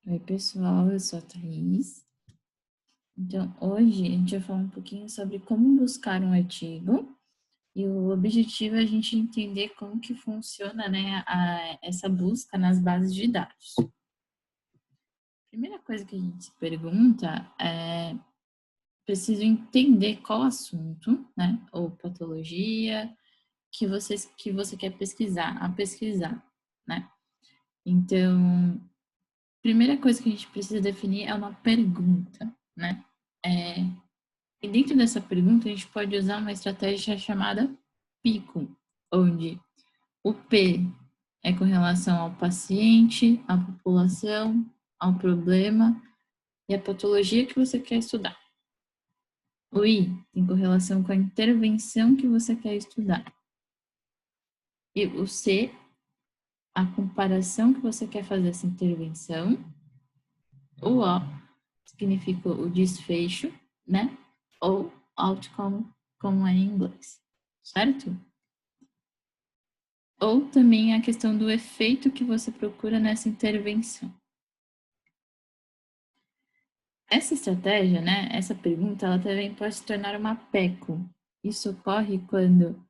Oi, pessoal, eu sou a Thaís. Então, hoje a gente vai falar um pouquinho sobre como buscar um artigo e o objetivo é a gente entender como que funciona, né, essa busca nas bases de dados. Primeira coisa que a gente se pergunta é, preciso entender qual assunto, né, ou patologia que você quer pesquisar, né? Então, primeira coisa que a gente precisa definir é uma pergunta, né? É, E dentro dessa pergunta, a gente pode usar uma estratégia chamada PICO, onde o P é com relação ao paciente, à população, ao problema e à patologia que você quer estudar. O I tem correlação com a intervenção que você quer estudar. E o C, a comparação que você quer fazer essa intervenção. O O significa o desfecho, né? Ou outcome, como é em inglês, certo? Ou também a questão do efeito que você procura nessa intervenção. Essa estratégia, né, essa pergunta, ela também pode se tornar uma PECO. Isso ocorre quando,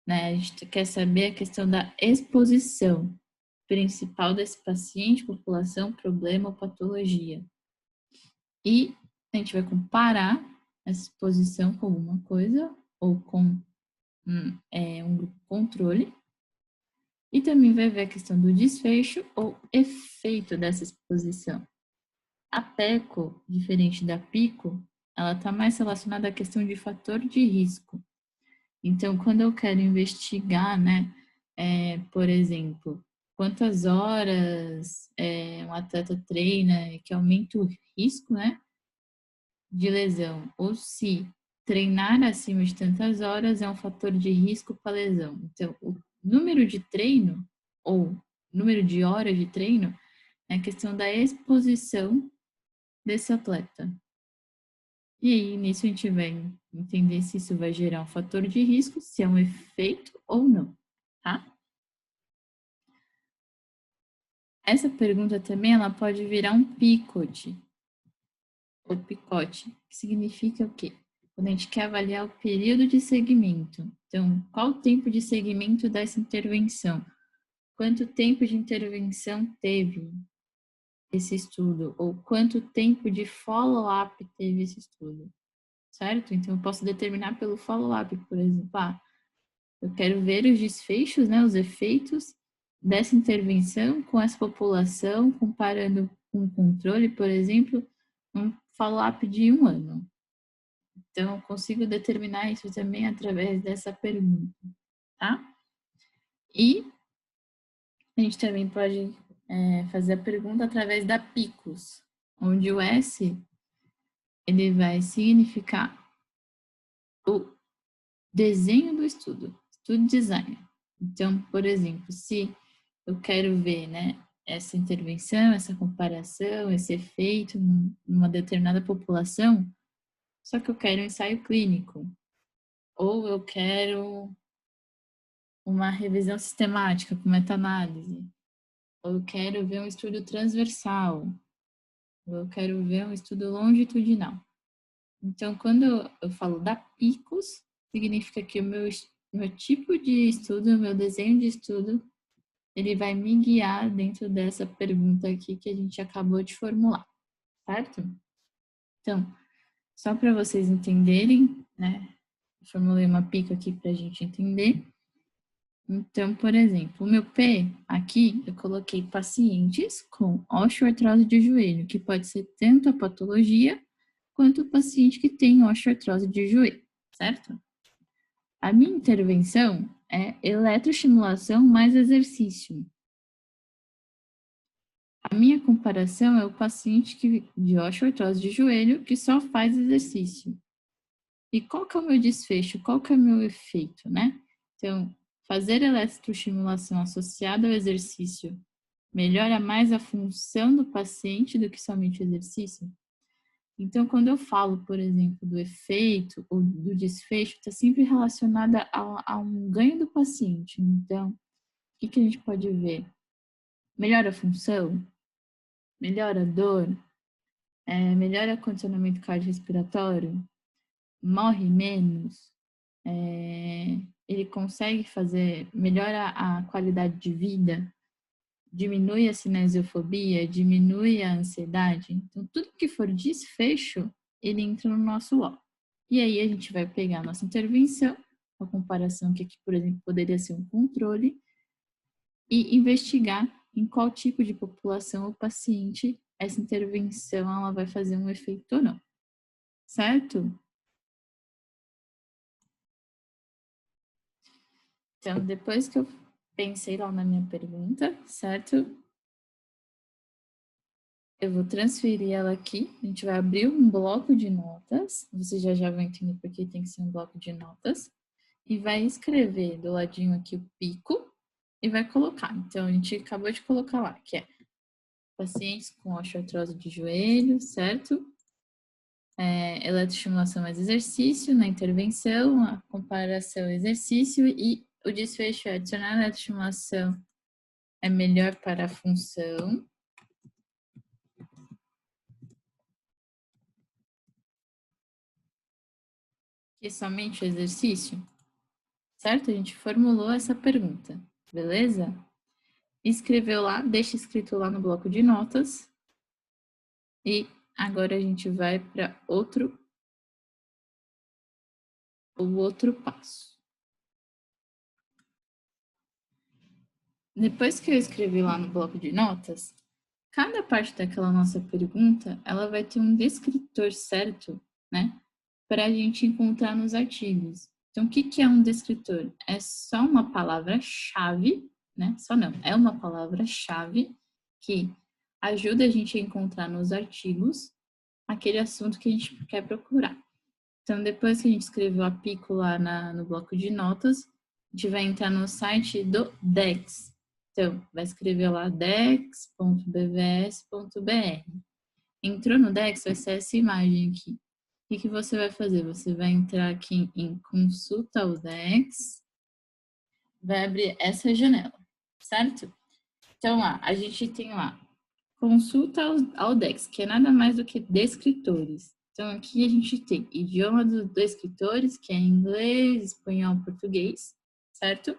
né, a gente quer saber a questão da exposição principal desse paciente, população, problema ou patologia. E a gente vai comparar essa exposição com alguma coisa ou com um grupo controle. E também vai ver a questão do desfecho ou efeito dessa exposição. A PECO, diferente da PICO, ela está mais relacionada à questão de fator de risco. Então, quando eu quero investigar, né, por exemplo, quantas horas um atleta treina que aumenta o risco, né, de lesão, ou se treinar acima de tantas horas é um fator de risco para lesão. Então, o número de treino ou número de horas de treino é a questão da exposição desse atleta. E aí, nisso, a gente vai entender se isso vai gerar um fator de risco, se é um efeito ou não, tá? Essa pergunta também, ela pode virar um picote, ou picote, que significa o quê? Quando a gente quer avaliar o período de segmento. Então, qual o tempo de segmento dessa intervenção? Quanto tempo de intervenção teve esse estudo? Ou quanto tempo de follow-up teve esse estudo? Certo? Então, eu posso determinar pelo follow-up, por exemplo. Eu quero ver os desfechos, né, os efeitos dessa intervenção com essa população, comparando com o controle, por exemplo, um follow-up de 1 ano. Então, eu consigo determinar isso também através dessa pergunta, tá? E a gente também pode fazer a pergunta através da PICOS, onde o S ele vai significar o desenho do estudo, estudo design. Então, por exemplo, se eu quero ver, né, essa intervenção, essa comparação, esse efeito numa determinada população, só que eu quero um ensaio clínico, ou eu quero uma revisão sistemática com meta-análise, ou eu quero ver um estudo transversal, ou eu quero ver um estudo longitudinal. Então, quando eu falo da PICOS, significa que o meu tipo de estudo, o meu desenho de estudo, ele vai me guiar dentro dessa pergunta aqui que a gente acabou de formular, certo? Então, só para vocês entenderem, né? Eu formulei uma pica aqui para a gente entender. Então, por exemplo, o meu P aqui eu coloquei pacientes com osteoartrose de joelho, que pode ser tanto a patologia quanto o paciente que tem osteoartrose de joelho, certo? A minha intervenção é eletroestimulação mais exercício. A minha comparação é o paciente de osteoartrose de joelho que só faz exercício. E qual que é o meu desfecho? Qual que é o meu efeito, né? Então, fazer eletroestimulação associada ao exercício melhora mais a função do paciente do que somente o exercício? Então, quando eu falo, por exemplo, do efeito ou do desfecho, está sempre relacionada a um ganho do paciente. Então, o que a gente pode ver? Melhora a função? melhora a dor, melhora o condicionamento cardiorrespiratório, morre menos, ele consegue melhora a qualidade de vida, diminui a cinesiofobia, diminui a ansiedade. Então, tudo que for desfecho, ele entra no nosso ó. E aí a gente vai pegar a nossa intervenção, a comparação que aqui, por exemplo, poderia ser um controle, e investigar em qual tipo de população ou paciente essa intervenção ela vai fazer um efeito ou não. Certo? Então, depois que eu pensei lá na minha pergunta, certo? Eu vou transferir ela aqui. A gente vai abrir um bloco de notas. Vocês já vão entender por que tem que ser um bloco de notas. E vai escrever do ladinho aqui o pico e vai colocar. Então, a gente acabou de colocar lá, que é pacientes com osteoartrose de joelho, certo? Eletroestimulação mais exercício na intervenção, a comparação exercício e o desfecho é adicionar eletroestimulação é melhor para a função. Que somente o exercício? Certo? A gente formulou essa pergunta, beleza? Escreveu lá, deixa escrito lá no bloco de notas. E agora a gente vai para o outro passo. Depois que eu escrevi lá no bloco de notas, cada parte daquela nossa pergunta, ela vai ter um descritor certo, né? Para a gente encontrar nos artigos. Então, o que é um descritor? É só uma palavra-chave, né? Só não, é uma palavra-chave que ajuda a gente a encontrar nos artigos aquele assunto que a gente quer procurar. Então, depois que a gente escreveu a pico lá no bloco de notas, a gente vai entrar no site do DEX. Então, vai escrever lá dex.bvs.br. Entrou no DEX, vai ser essa imagem aqui. O que você vai fazer? Você vai entrar aqui em Consulta o DEX, vai abrir essa janela, certo? Então, lá, a gente tem lá Consulta ao DEX, que é nada mais do que descritores. Então, aqui a gente tem idioma dos descritores, que é inglês, espanhol, português, certo?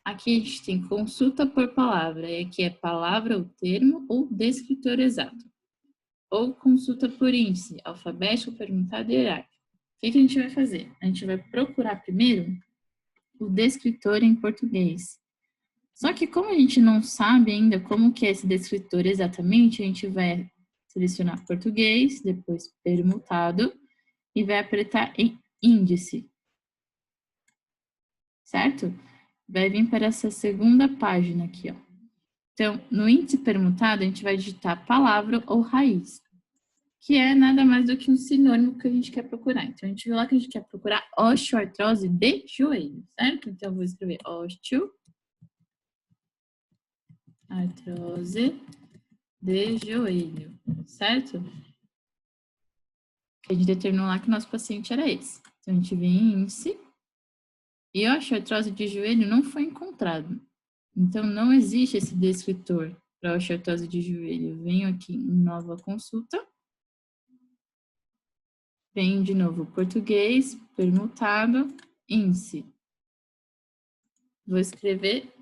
Aqui a gente tem consulta por palavra, e aqui é palavra ou termo ou descritor exato. Ou consulta por índice, alfabético, perguntado e hierárquico. O que a gente vai fazer? A gente vai procurar primeiro o descritor em português. Só que como a gente não sabe ainda como que é esse descritor exatamente, a gente vai selecionar português, depois permutado e vai apertar em índice, certo? Vai vir para essa segunda página aqui, ó. Então, no índice permutado, a gente vai digitar palavra ou raiz, que é nada mais do que um sinônimo que a gente quer procurar. Então, a gente viu lá que a gente quer procurar osteoartrose de joelho, certo? Então, eu vou escrever osteoartrose de joelho, certo? A gente determinou lá que o nosso paciente era esse. Então, a gente vem em índice e a osteoartrose de joelho não foi encontrado. Então, não existe esse descritor para osteoartrose de joelho. Eu venho aqui em nova consulta. Venho de novo português, permutado, índice. Vou escrever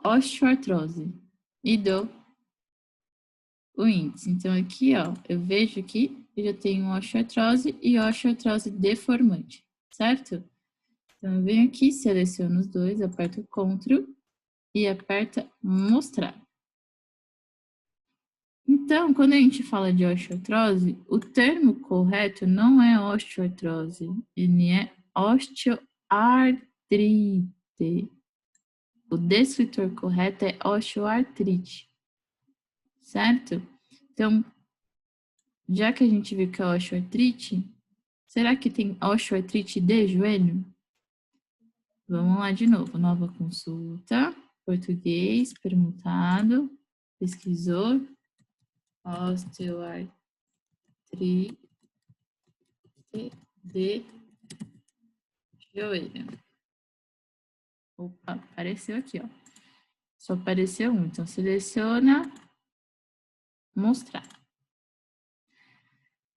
osteoartrose e dou o índice. Então, aqui, ó, eu vejo que eu já tenho osteoartrose e osteoartrose deformante, certo? Então, eu venho aqui, seleciono os dois, aperto Ctrl e aperta mostrar. Então, quando a gente fala de osteoartrose, o termo correto não é osteoartrose, ele é osteoartrite. O descritor correto é osteoartrite, certo? Então, já que a gente viu que é osteoartrite, será que tem osteoartrite de joelho? Vamos lá de novo, nova consulta, português, perguntado, pesquisou, osteoartrite de joelho. Opa, apareceu aqui, ó. Só apareceu um, então seleciona mostrar.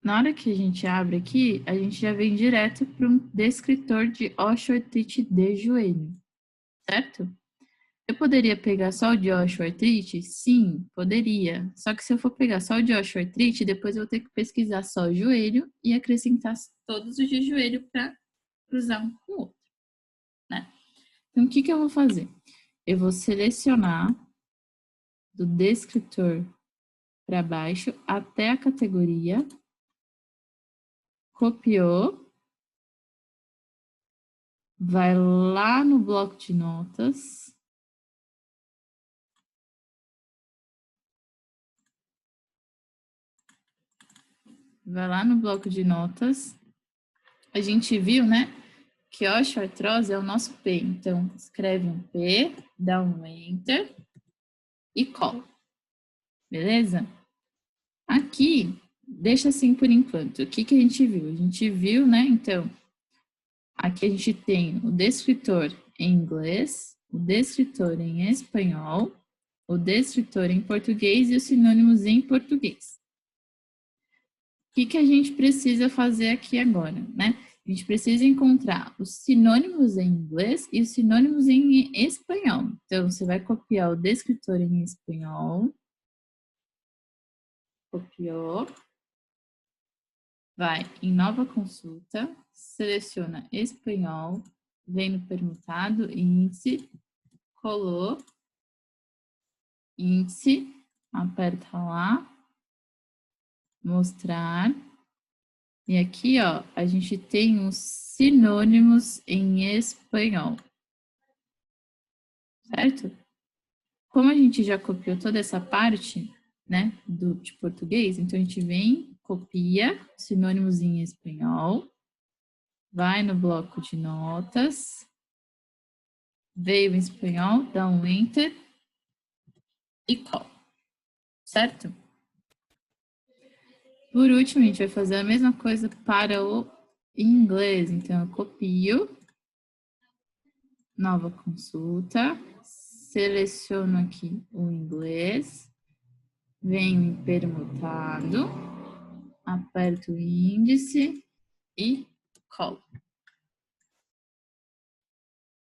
Na hora que a gente abre aqui, a gente já vem direto para um descritor de osteoartrite de joelho, certo? Eu poderia pegar só o de osteoartrite? Sim, poderia. Só que se eu for pegar só o de osteoartrite, depois eu vou ter que pesquisar só o joelho e acrescentar todos os de joelho para cruzar um com o outro, né? Então, o que que eu vou fazer? Eu vou selecionar do descritor para baixo até a categoria, copiou, vai lá no bloco de notas, a gente viu, né, que osteoartrose é o nosso P. Então, escreve um P, dá um Enter e cola. Beleza? Aqui, deixa assim por enquanto. O que que a gente viu? A gente viu, né, então, aqui a gente tem o descritor em inglês, o descritor em espanhol, o descritor em português e os sinônimos em português. O que que a gente precisa fazer aqui agora, né? A gente precisa encontrar os sinônimos em inglês e os sinônimos em espanhol. Então, você vai copiar o descritor em espanhol. Copiou. Vai em nova consulta, seleciona espanhol, vem no permutado, índice, colou, índice, aperta lá, mostrar. E aqui, ó, a gente tem os sinônimos em espanhol. Certo? Como a gente já copiou toda essa parte, né, de português, então a gente vem, copia sinônimos em espanhol, vai no bloco de notas, veio em espanhol, dá um Enter e cola, certo? Por último, a gente vai fazer a mesma coisa para o inglês. Então, eu copio, nova consulta, seleciono aqui o inglês, venho em permutado, aperto o índice e colo.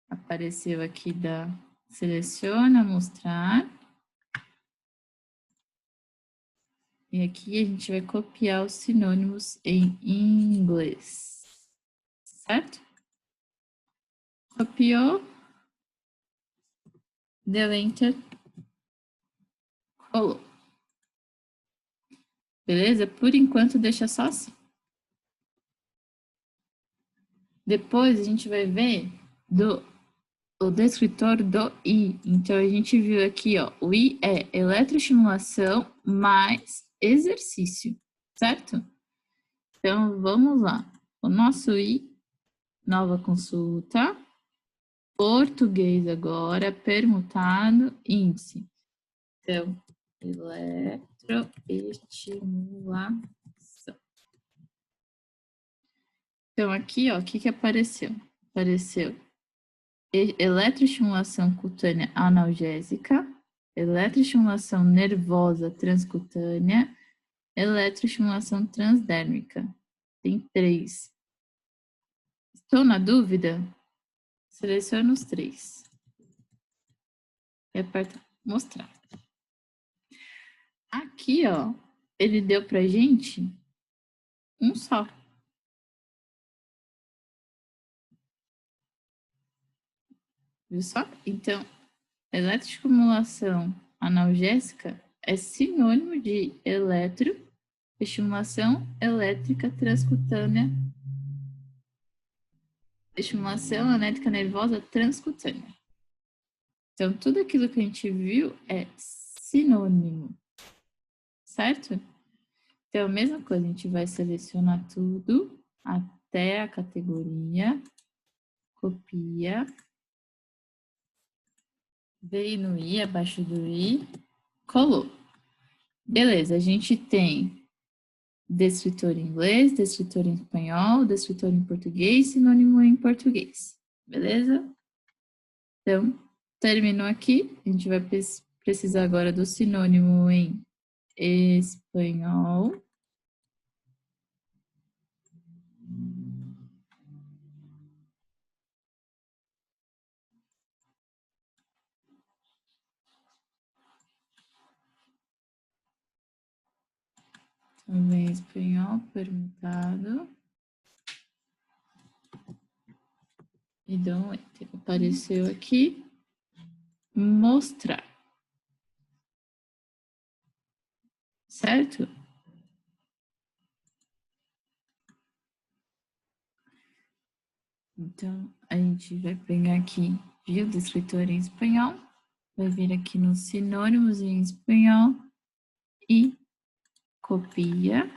Apareceu aqui seleciona, mostrar. E aqui a gente vai copiar os sinônimos em inglês, certo? Copiou, deu Enter, colou. Beleza? Por enquanto, deixa só assim. Depois, a gente vai ver o descritor do I. Então, a gente viu aqui, ó, o I é eletroestimulação mais exercício, certo? Então, vamos lá. O nosso I, nova consulta, português agora, permutado, índice. Então, eletroestimulação. Então, aqui, ó, o que que apareceu? Apareceu eletroestimulação cutânea analgésica, eletroestimulação nervosa transcutânea, eletroestimulação transdérmica. Tem 3. Estou na dúvida? Seleciona os 3. E aperta mostrar. Aqui, ó, ele deu pra gente um só. Viu só? Então, eletroestimulação analgésica é sinônimo de eletroestimulação elétrica transcutânea, estimulação elétrica nervosa transcutânea. Então, tudo aquilo que a gente viu é sinônimo, certo? Então, a mesma coisa, a gente vai selecionar tudo até a categoria, copia, veio no I, abaixo do I, colou. Beleza, a gente tem descritor em inglês, descritor em espanhol, descritor em português, sinônimo em português. Beleza? Então, terminou aqui. A gente vai precisar agora do sinônimo em espanhol. Também espanhol perguntado. E dou um enter. Apareceu aqui. Mostrar. Certo? Então, a gente vai pegar aqui, viu, o descritor em espanhol. Vai vir aqui nos sinônimos em espanhol e copia.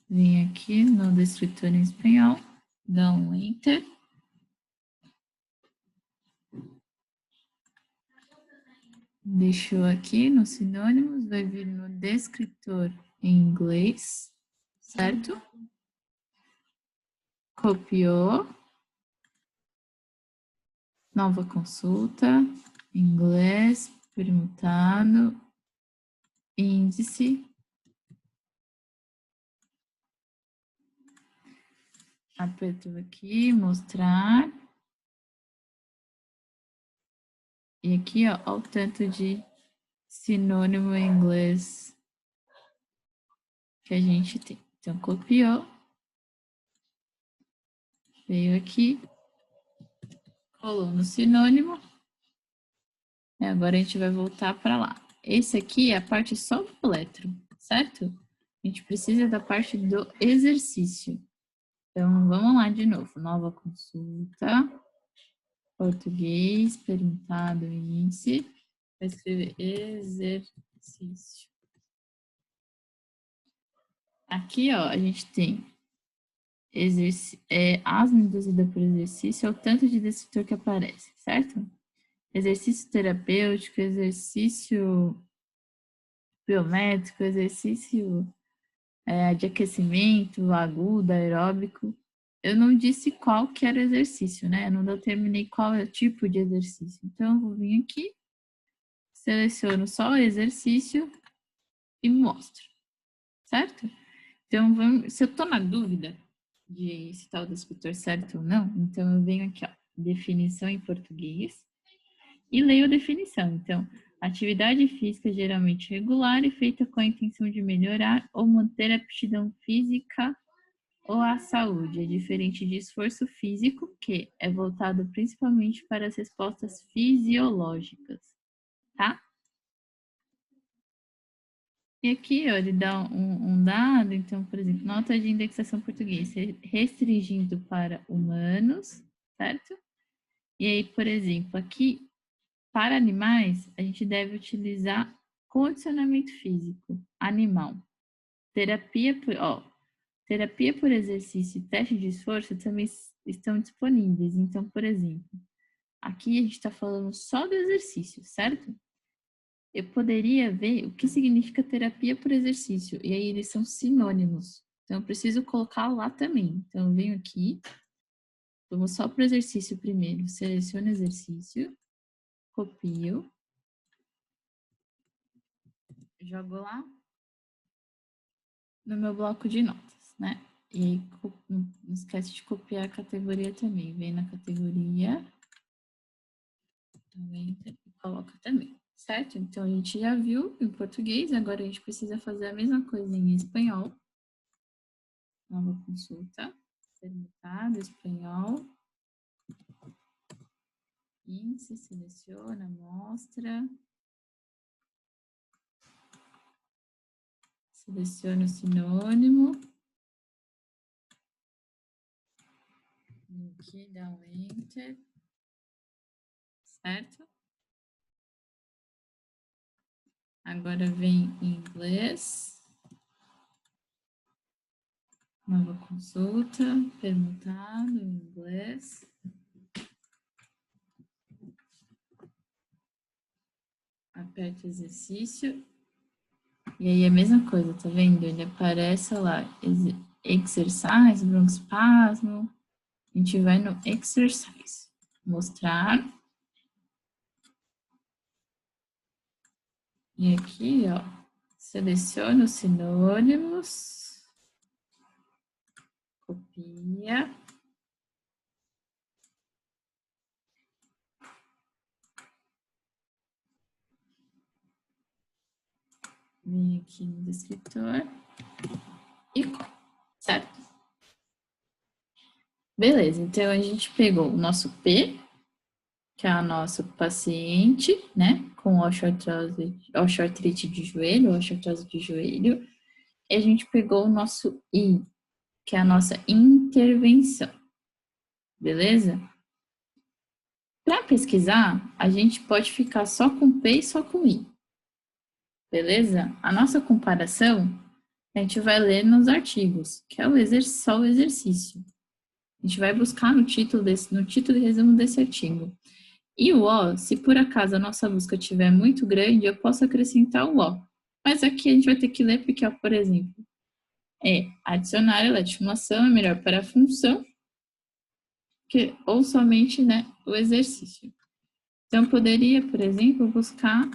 Vem aqui no descritor em espanhol, dá um enter. Deixou aqui nos sinônimos, vai vir no descritor em inglês, certo? Copiou. Nova consulta, inglês, perguntado, índice. Apertou aqui, mostrar. E aqui, ó, o tanto de sinônimo em inglês que a gente tem. Então, copiou. Veio aqui. Colou no sinônimo. E agora a gente vai voltar para lá. Esse aqui é a parte só do eletro, certo? A gente precisa da parte do exercício. Então, vamos lá de novo. Nova consulta. Português, perguntado, índice. Vai escrever exercício. Aqui, ó, a gente tem asma induzida por exercício, é o tanto de descritor que aparece, certo? Exercício terapêutico, exercício biométrico, exercício de aquecimento, agudo, aeróbico. Eu não disse qual que era o exercício, né? Eu não determinei qual é o tipo de exercício. Então, eu vou vir aqui, seleciono só o exercício e mostro, certo? Então, se eu estou na dúvida de se está o descritor certo ou não, então eu venho aqui, ó, definição em português e leio a definição. Então, atividade física geralmente regular e feita com a intenção de melhorar ou manter a aptidão física ou a saúde. É diferente de esforço físico, que é voltado principalmente para as respostas fisiológicas, tá? E aqui, ó, ele dá um dado, então, por exemplo, nota de indexação português, restringindo para humanos, certo? E aí, por exemplo, aqui, para animais, a gente deve utilizar condicionamento físico, animal. Terapia por exercício e teste de esforço também estão disponíveis. Então, por exemplo, aqui a gente está falando só do exercício, certo? Eu poderia ver o que significa terapia por exercício, e aí eles são sinônimos. Então, eu preciso colocar lá também. Então, eu venho aqui, vamos só para o exercício primeiro. Seleciono exercício, copio, jogo lá no meu bloco de notas, né? E aí, não esquece de copiar a categoria também. Vem na categoria, também, e coloca também, certo? Então, a gente já viu em português, agora a gente precisa fazer a mesma coisa em espanhol. Nova consulta, perguntado, espanhol, índice, seleciona, mostra, seleciona o sinônimo, aqui dá um enter, certo? Agora vem em inglês, nova consulta, perguntado, em inglês. Aperta exercício. E aí a mesma coisa, tá vendo? Ele aparece lá, exercise, broncoespasmo. A gente vai no exercise. Mostrar. E aqui, ó, seleciono os sinônimos, copia. Vem aqui no descritor e cola, certo? Beleza, então a gente pegou o nosso P, que é o nosso paciente, né, com osteoartrite de joelho, osteoartrose de joelho, e a gente pegou o nosso I, que é a nossa intervenção, beleza? Para pesquisar, a gente pode ficar só com P e só com I, beleza? A nossa comparação, a gente vai ler nos artigos, que é só o exercício. A gente vai buscar no título e resumo desse artigo. E o O, se por acaso a nossa busca estiver muito grande, eu posso acrescentar o O. Mas aqui a gente vai ter que ler porque, ó, por exemplo, adicionar eletroestimulação é melhor para a função ou somente, né, o exercício. Então, poderia, por exemplo, buscar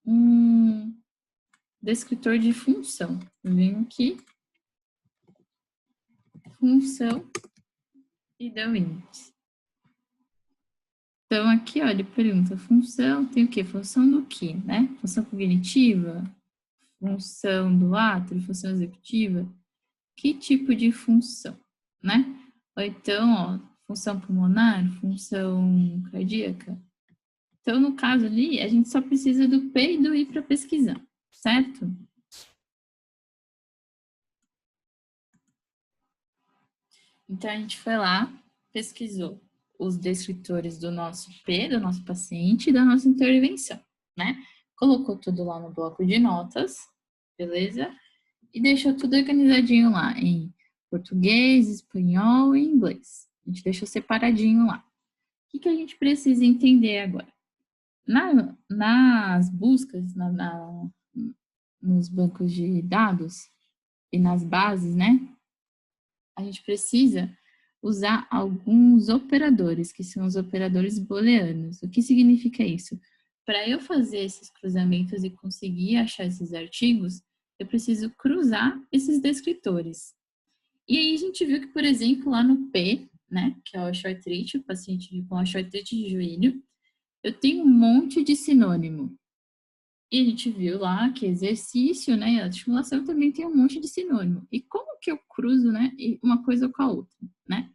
um descritor de função. Venho aqui, função, e deu índice. Então, aqui, ó, ele pergunta, função tem o quê? Função do quê, né? Função cognitiva, função do átrio, função executiva. Que tipo de função, né? Ou então, ó, função pulmonar, função cardíaca. Então, no caso ali, a gente só precisa do P e do I para pesquisar, certo? Então, a gente foi lá, pesquisou os descritores do nosso P, do nosso paciente e da nossa intervenção, né? Colocou tudo lá no bloco de notas, beleza? E deixou tudo organizadinho lá em português, espanhol e inglês. A gente deixou separadinho lá. O que a gente precisa entender agora? Nas buscas, nos bancos de dados e nas bases, né? A gente precisa usar alguns operadores, que são os operadores booleanos. O que significa isso? Para eu fazer esses cruzamentos e conseguir achar esses artigos, eu preciso cruzar esses descritores. E aí a gente viu que, por exemplo, lá no P, né, que é o osteoartrite, o paciente com osteoartrite de joelho, eu tenho um monte de sinônimo. E a gente viu lá que exercício, né, e a estimulação também tem um monte de sinônimo. E como que eu cruzo, né, uma coisa com a outra, né?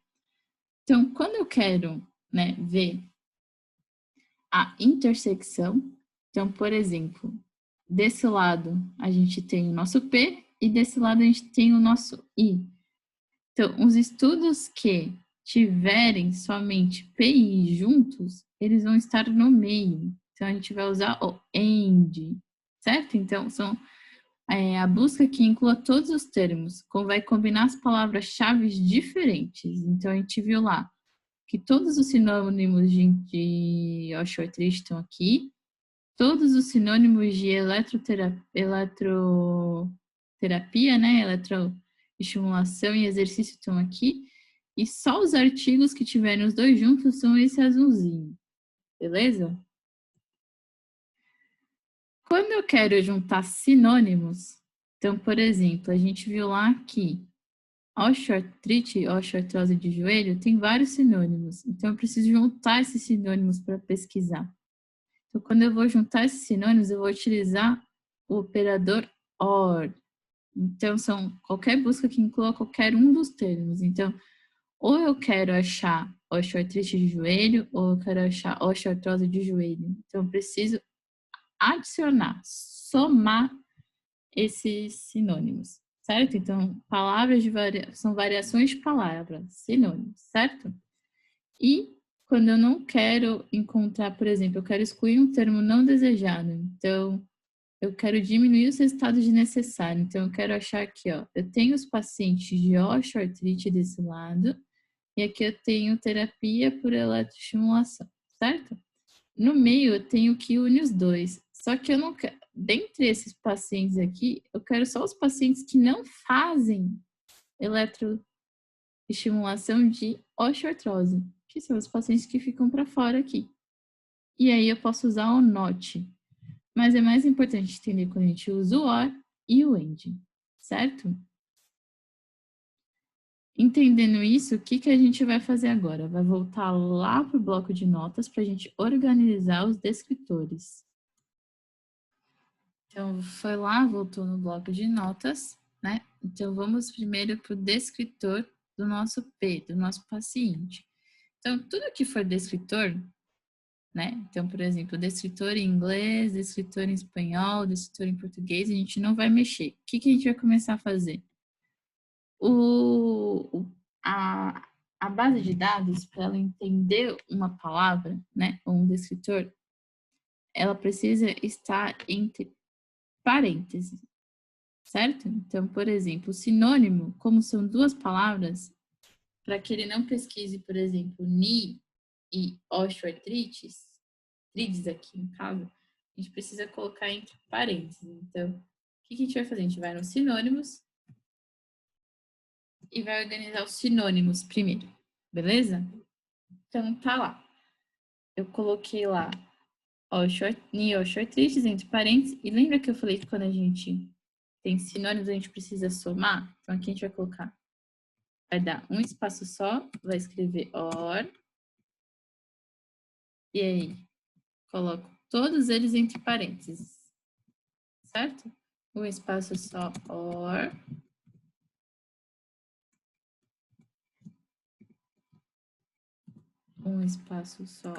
Então, quando eu quero, né, ver a intersecção, então, por exemplo, desse lado a gente tem o nosso P e desse lado a gente tem o nosso I. Então, os estudos que tiverem somente P e I juntos, eles vão estar no meio. Então, a gente vai usar o AND, certo? Então, são a busca que inclua todos os termos, vai combinar as palavras-chave diferentes. Então, a gente viu lá que todos os sinônimos de osteoartrite estão aqui, todos os sinônimos de eletroterapia, né, eletroestimulação e exercício estão aqui, e só os artigos que tiverem os dois juntos são esse azulzinho, beleza? Quando eu quero juntar sinônimos, então, por exemplo, a gente viu lá que osteoartrite, osteoartrose de joelho, tem vários sinônimos. Então, eu preciso juntar esses sinônimos para pesquisar. Então, quando eu vou juntar esses sinônimos, eu vou utilizar o operador OR. Então, são qualquer busca que inclua qualquer um dos termos. Então, ou eu quero achar osteoartrite de joelho, ou eu quero achar osteoartrose de joelho. Então, eu preciso adicionar, somar esses sinônimos, certo? Então, palavras são variações de palavras, sinônimos, certo? E quando eu não quero encontrar, por exemplo, eu quero excluir um termo não desejado, então eu quero diminuir os resultados de necessário. Então, eu quero achar aqui, ó, eu tenho os pacientes de osteoartrite desse lado, e aqui eu tenho terapia por eletroestimulação, certo? No meio, eu tenho que une os dois. Só que eu não quero, dentre esses pacientes aqui, eu quero só os pacientes que não fazem eletroestimulação de osteoartrose, que são os pacientes que ficam para fora aqui. E aí eu posso usar o NOT. mas é mais importante entender quando a gente usa o or e o and, certo? Entendendo isso, o que a gente vai fazer agora? Vai voltar lá para o bloco de notas para a gente organizar os descritores. Então, foi lá, voltou no bloco de notas, né? Então, vamos primeiro para o descritor do nosso P, do nosso paciente. Então, tudo que for descritor, né? Então, por exemplo, descritor em inglês, descritor em espanhol, descritor em português, a gente não vai mexer. O que a gente vai começar a fazer? A base de dados, para ela entender uma palavra, né, ou um descritor, ela precisa estar entre parênteses, certo? Então, por exemplo, sinônimo, como são duas palavras, para que ele não pesquise, por exemplo, ni e osteoartrites, artrites aqui no caso, a gente precisa colocar entre parênteses. Então, o que a gente vai fazer? A gente vai nos sinônimos e vai organizar os sinônimos primeiro, beleza? Então, tá lá. Eu coloquei lá osteoartrites entre parênteses. E lembra que eu falei que quando a gente tem sinônimos, a gente precisa somar? Então, aqui a gente vai colocar. Vai dar um espaço só, vai escrever or. E aí, coloco todos eles entre parênteses. Certo? Um espaço só, or. Um espaço só.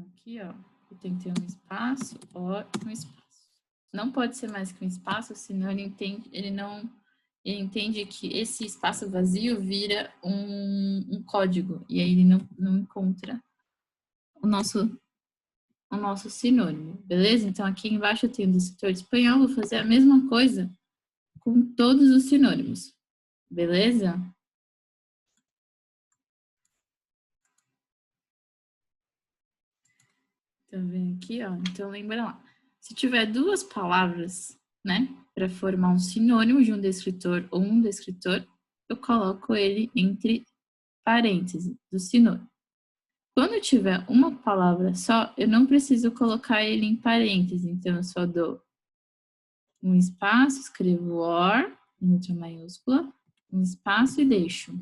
Aqui, ó. Tem que ter um espaço, or, um espaço. Não pode ser mais que um espaço, senão ele entende que esse espaço vazio vira um código. E aí ele não encontra o nosso sinônimo, beleza? Então, aqui embaixo eu tenho o descritor de espanhol, vou fazer a mesma coisa com todos os sinônimos, beleza? Então, vem aqui, ó. Então, lembra lá. Se tiver duas palavras, né, para formar um sinônimo de um descritor ou um descritor, eu coloco ele entre parênteses do sinônimo. Quando eu tiver uma palavra só, eu não preciso colocar ele em parênteses, então eu só dou um espaço, escrevo or, em letra maiúscula, um espaço e deixo,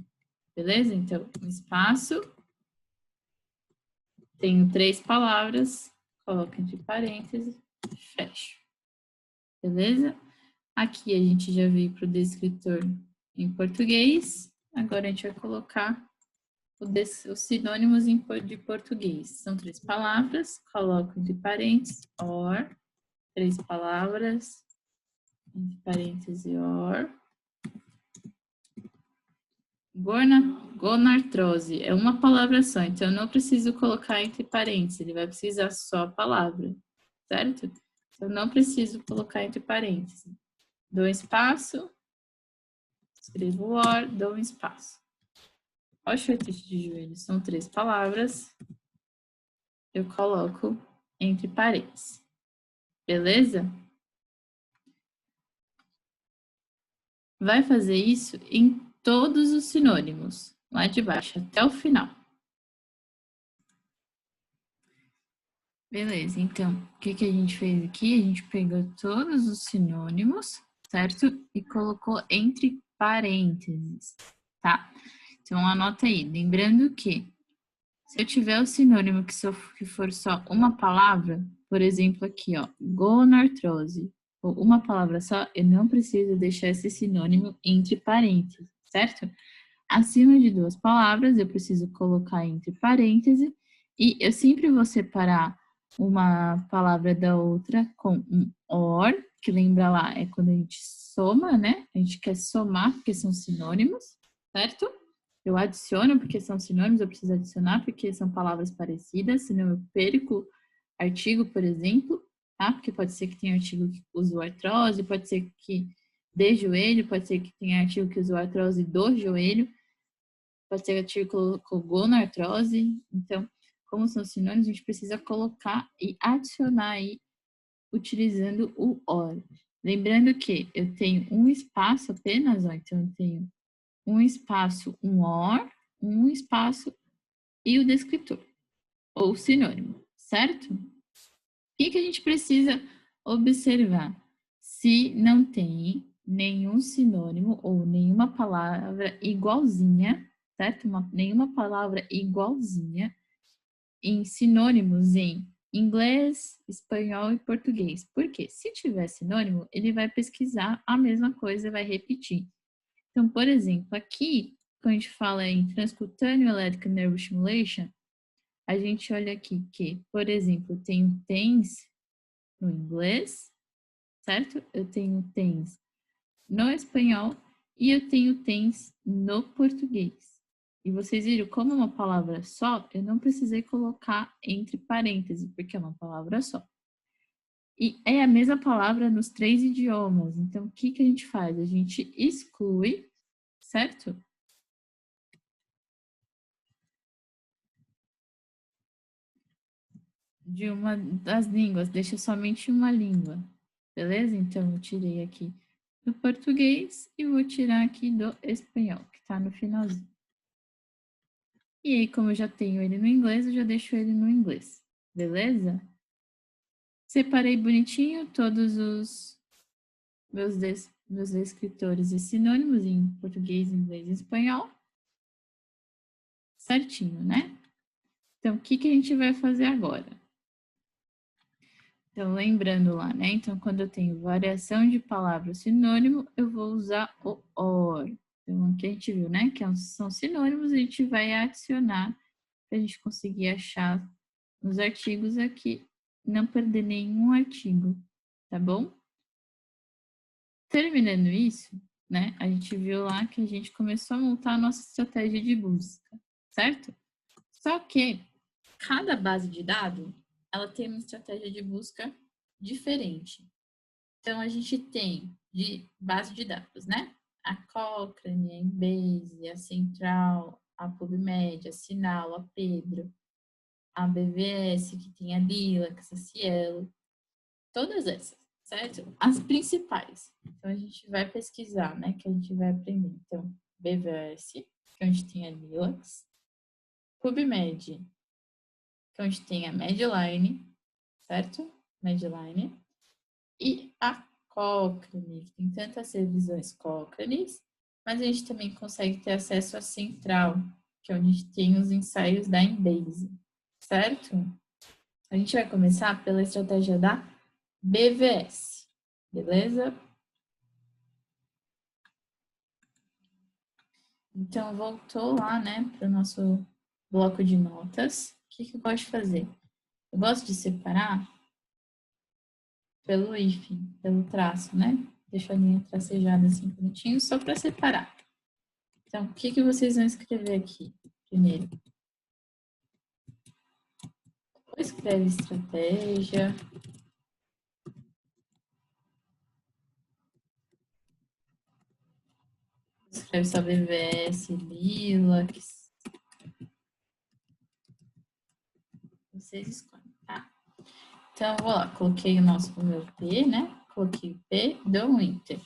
beleza? Então, um espaço, tenho 3 palavras, coloco entre parênteses, fecho, beleza? Aqui a gente já veio para o descritor em português, agora a gente vai colocar os sinônimos de português. São 3 palavras, coloco entre parênteses, or, 3 palavras, entre parênteses, or. Gonartrose é uma palavra só, então eu não preciso colocar entre parênteses, ele vai precisar só a palavra, certo? Então, eu não preciso colocar entre parênteses. Dou um espaço, escrevo or, dou um espaço. Osteoartrite de joelho são 3 palavras, eu coloco entre parênteses. Beleza? Vai fazer isso em todos os sinônimos, lá de baixo até o final. Beleza, então, o que a gente fez aqui? A gente pegou todos os sinônimos, certo? E colocou entre parênteses, tá? Então, anota aí. Lembrando que se eu tiver o sinônimo que for só uma palavra, por exemplo, aqui, ó, gonartrose, ou uma palavra só, eu não preciso deixar esse sinônimo entre parênteses, certo? Acima de 2 palavras, eu preciso colocar entre parênteses e eu sempre vou separar uma palavra da outra com um or, que lembra lá, é quando a gente soma, né? A gente quer somar, porque são sinônimos, certo? Eu adiciono porque são sinônimos, eu preciso adicionar porque são palavras parecidas, senão eu perco artigo, por exemplo, tá? Porque pode ser que tenha artigo que usa artrose, pode ser que de joelho, pode ser que tenha artigo que usa artrose do joelho, pode ser artigo com gonartrose. Então, como são sinônimos, a gente precisa colocar e adicionar aí utilizando o or. Lembrando que eu tenho um espaço apenas, ó, então eu tenho um espaço, um or, um espaço e o descritor, ou sinônimo, certo? O que a gente precisa observar? Se não tem nenhum sinônimo ou nenhuma palavra igualzinha, certo? Nenhuma palavra igualzinha em sinônimos em inglês, espanhol e português. Por quê? Se tiver sinônimo, ele vai pesquisar a mesma coisa e vai repetir. Então, por exemplo, aqui, quando a gente fala em transcutâneo electric nerve stimulation, a gente olha aqui que, por exemplo, tem o TENS no inglês, certo? Eu tenho TENS no espanhol e eu tenho TENS no português. E vocês viram como é uma palavra só, eu não precisei colocar entre parênteses, porque é uma palavra só. E é a mesma palavra nos 3 idiomas. Então, o que a gente faz? A gente exclui, certo? De uma das línguas, deixa somente uma língua, beleza? Então, eu tirei aqui do português e vou tirar aqui do espanhol, que está no finalzinho. E aí, como eu já tenho ele no inglês, eu já deixo ele no inglês, beleza? Separei bonitinho todos os meus descritores e sinônimos em português, inglês e espanhol. Certinho, né? Então, o que a gente vai fazer agora? Então, lembrando lá, né? Então, quando eu tenho variação de palavra sinônimo, eu vou usar o or. Então, aqui a gente viu, né? Que são sinônimos, a gente vai adicionar para a gente conseguir achar os artigos aqui, não perder nenhum artigo, tá bom? Terminando isso, né? A gente viu lá que a gente começou a montar a nossa estratégia de busca, certo? Só que cada base de dados, ela tem uma estratégia de busca diferente. Então, a gente tem de base de dados, né? A Cochrane, a Embase, a Central, a PubMed, a Sinal, a Pedro, a BVS, que tem a Lilac, a Cielo, todas essas, certo? As principais. Então, a gente vai pesquisar, né? Que a gente vai aprender. Então, BVS, que é onde tem a Lilac, PubMed, que é onde tem a Medline, certo? Medline. E a Cochrane, que tem tantas revisões Cochrane, mas a gente também consegue ter acesso à Central, que é onde a gente tem os ensaios da Embase, certo? A gente vai começar pela estratégia da BVS, beleza? Então, voltou lá, né, para o nosso bloco de notas. O que eu gosto de fazer? Eu gosto de separar pelo hífen, pelo traço, né? Deixo a linha tracejada assim bonitinho, só para separar. Então, o que vocês vão escrever aqui primeiro? Escreve estratégia. Escreve só BVS, Lilacs. Vocês escolhem, tá? Então, vou lá, coloquei o meu P, né? Coloquei o P, dou um Enter.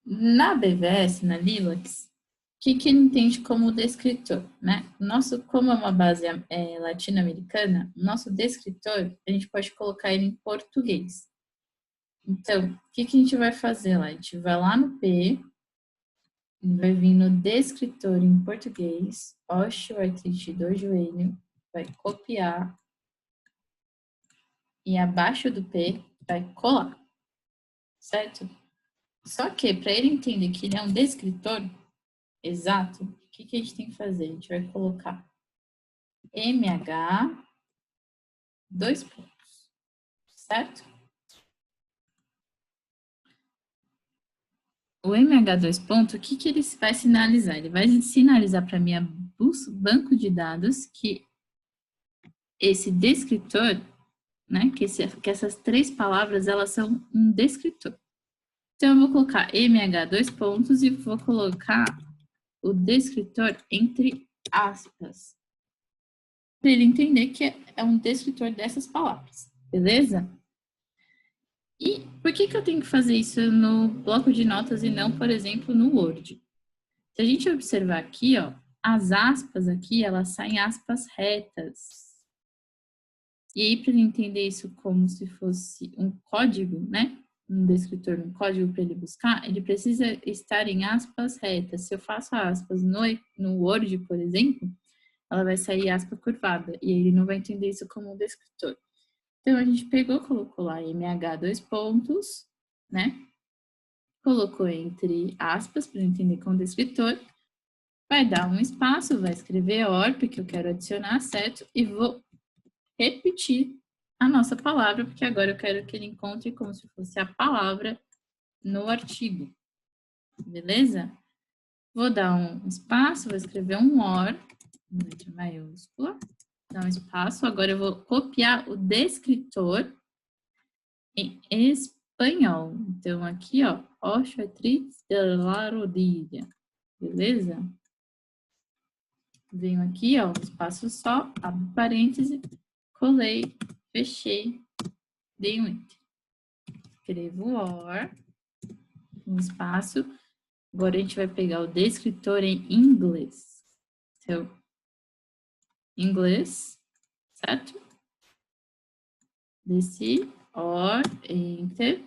Na BVS, na Lilacs, o que ele entende como descritor, né? Como é uma base latino-americana, nosso descritor, a gente pode colocar ele em português. Então, o que a gente vai fazer lá? A gente vai lá no P, vai vir no descritor em português, osteoartrite do joelho, vai copiar e abaixo do P vai colar, certo? Só que para ele entender que ele é um descritor exato, o que a gente tem que fazer? A gente vai colocar MH, 2 pontos, certo? O MH 2 pontos, o que ele vai sinalizar? Ele vai sinalizar para minha banco de dados que esse descritor, né, que essas 3 palavras, elas são um descritor. Então, eu vou colocar MH 2 pontos e vou colocar o descritor entre aspas, para ele entender que é um descritor dessas palavras, beleza? E por que eu tenho que fazer isso no bloco de notas e não, por exemplo, no Word? Se a gente observar aqui, ó, as aspas aqui, elas saem aspas retas. E aí, para ele entender isso como se fosse um código, né? Um descritor, um código para ele buscar, ele precisa estar em aspas retas. Se eu faço aspas no Word, por exemplo, ela vai sair aspa curvada, e ele não vai entender isso como um descritor. Então, a gente pegou, colocou lá MH dois pontos, né? Colocou entre aspas para entender como descritor, vai dar um espaço, vai escrever OR, porque eu quero adicionar, certo? E vou repetir a nossa palavra, porque agora eu quero que ele encontre como se fosse a palavra no artigo. Beleza? Vou dar um espaço, vou escrever um OR, letra maiúscula, dar um espaço. Agora eu vou copiar o descritor em espanhol. Então, aqui, ó, ocho atriz de la rodilha. Beleza? Venho aqui, ó, um espaço só, abro parêntese, colei, fechei, dei um enter. Escrevo OR, um espaço. Agora a gente vai pegar o descritor em inglês. Então, inglês, certo? Desci, OR, enter.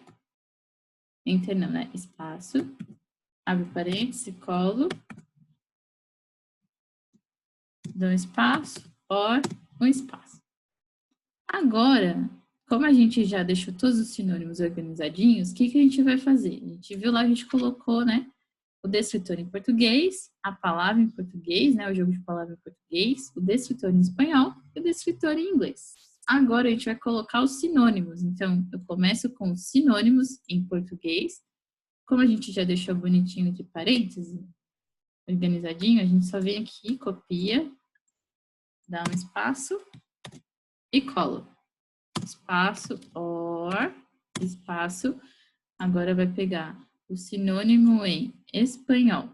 Enter não, né? Espaço. Abre parêntese, colo. Dou um espaço, OR, um espaço. Agora, como a gente já deixou todos os sinônimos organizadinhos, o que a gente vai fazer? A gente viu lá, a gente colocou, né? O descritor em português, a palavra em português, né, o jogo de palavras em português, o descritor em espanhol e o descritor em inglês. Agora a gente vai colocar os sinônimos. Então, eu começo com os sinônimos em português. Como a gente já deixou bonitinho entre parênteses, organizadinho, a gente só vem aqui, copia, dá um espaço e cola. Espaço, OR, espaço. Agora vai pegar o sinônimo em espanhol.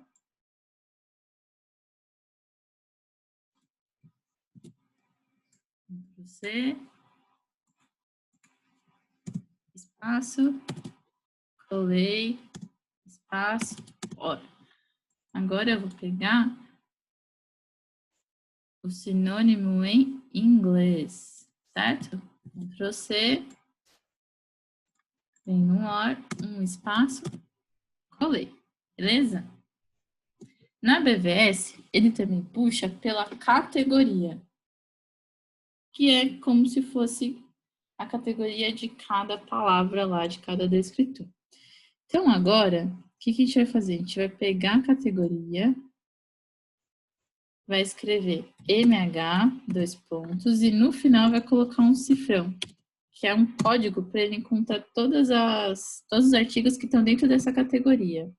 Você, espaço, colei, espaço, OR. Agora eu vou pegar o sinônimo em inglês, certo? Ctrl C, vem no OR, um espaço, colei, beleza? Na BVS, ele também puxa pela categoria, que é como se fosse a categoria de cada palavra lá, de cada descritor. Então, agora, o que a gente vai fazer? A gente vai pegar a categoria, vai escrever MH, dois pontos, e no final vai colocar um cifrão, que é um código para ele encontrar todos os artigos que estão dentro dessa categoria.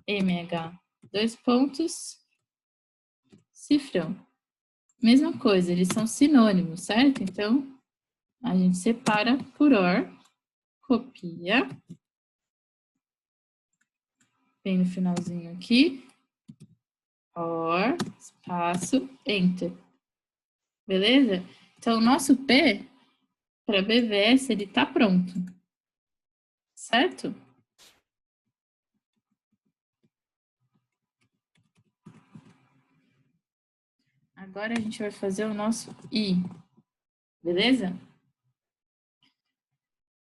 MH, dois pontos, cifrão. Mesma coisa, eles são sinônimos, certo? Então, a gente separa por OR, copia, vem no finalzinho aqui, OR, espaço, Enter. Beleza? Então, o nosso P, para BVS, ele está pronto. Certo? Agora a gente vai fazer o nosso I. Beleza?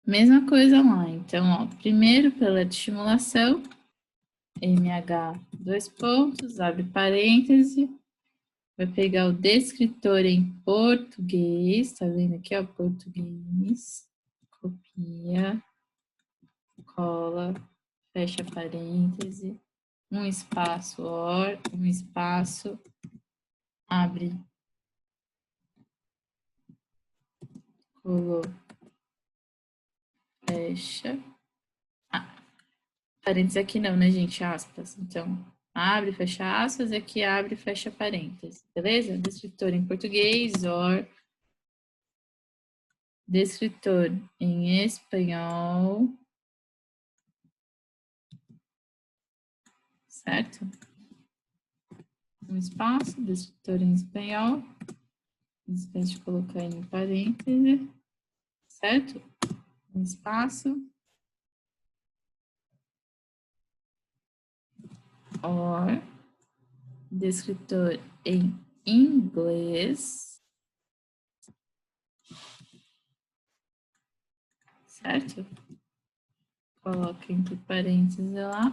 Mesma coisa lá. Então, ó, primeiro pela estimulação, MH, dois pontos, abre parêntese, vai pegar o descritor em português, tá vendo aqui, ó, português, copia, cola, fecha parêntese, um espaço OR, um espaço, abre, colou, fecha. Parênteses aqui não, né, gente? Aspas. Então, abre, fecha aspas, e aqui abre, fecha parênteses. Beleza? Descritor em português, OR. Descritor em espanhol. Certo? Um espaço, descritor em espanhol. Não esquece de colocar em parêntese. Certo? Um espaço. OR. Descritor em inglês. certo? Coloca entre parênteses lá.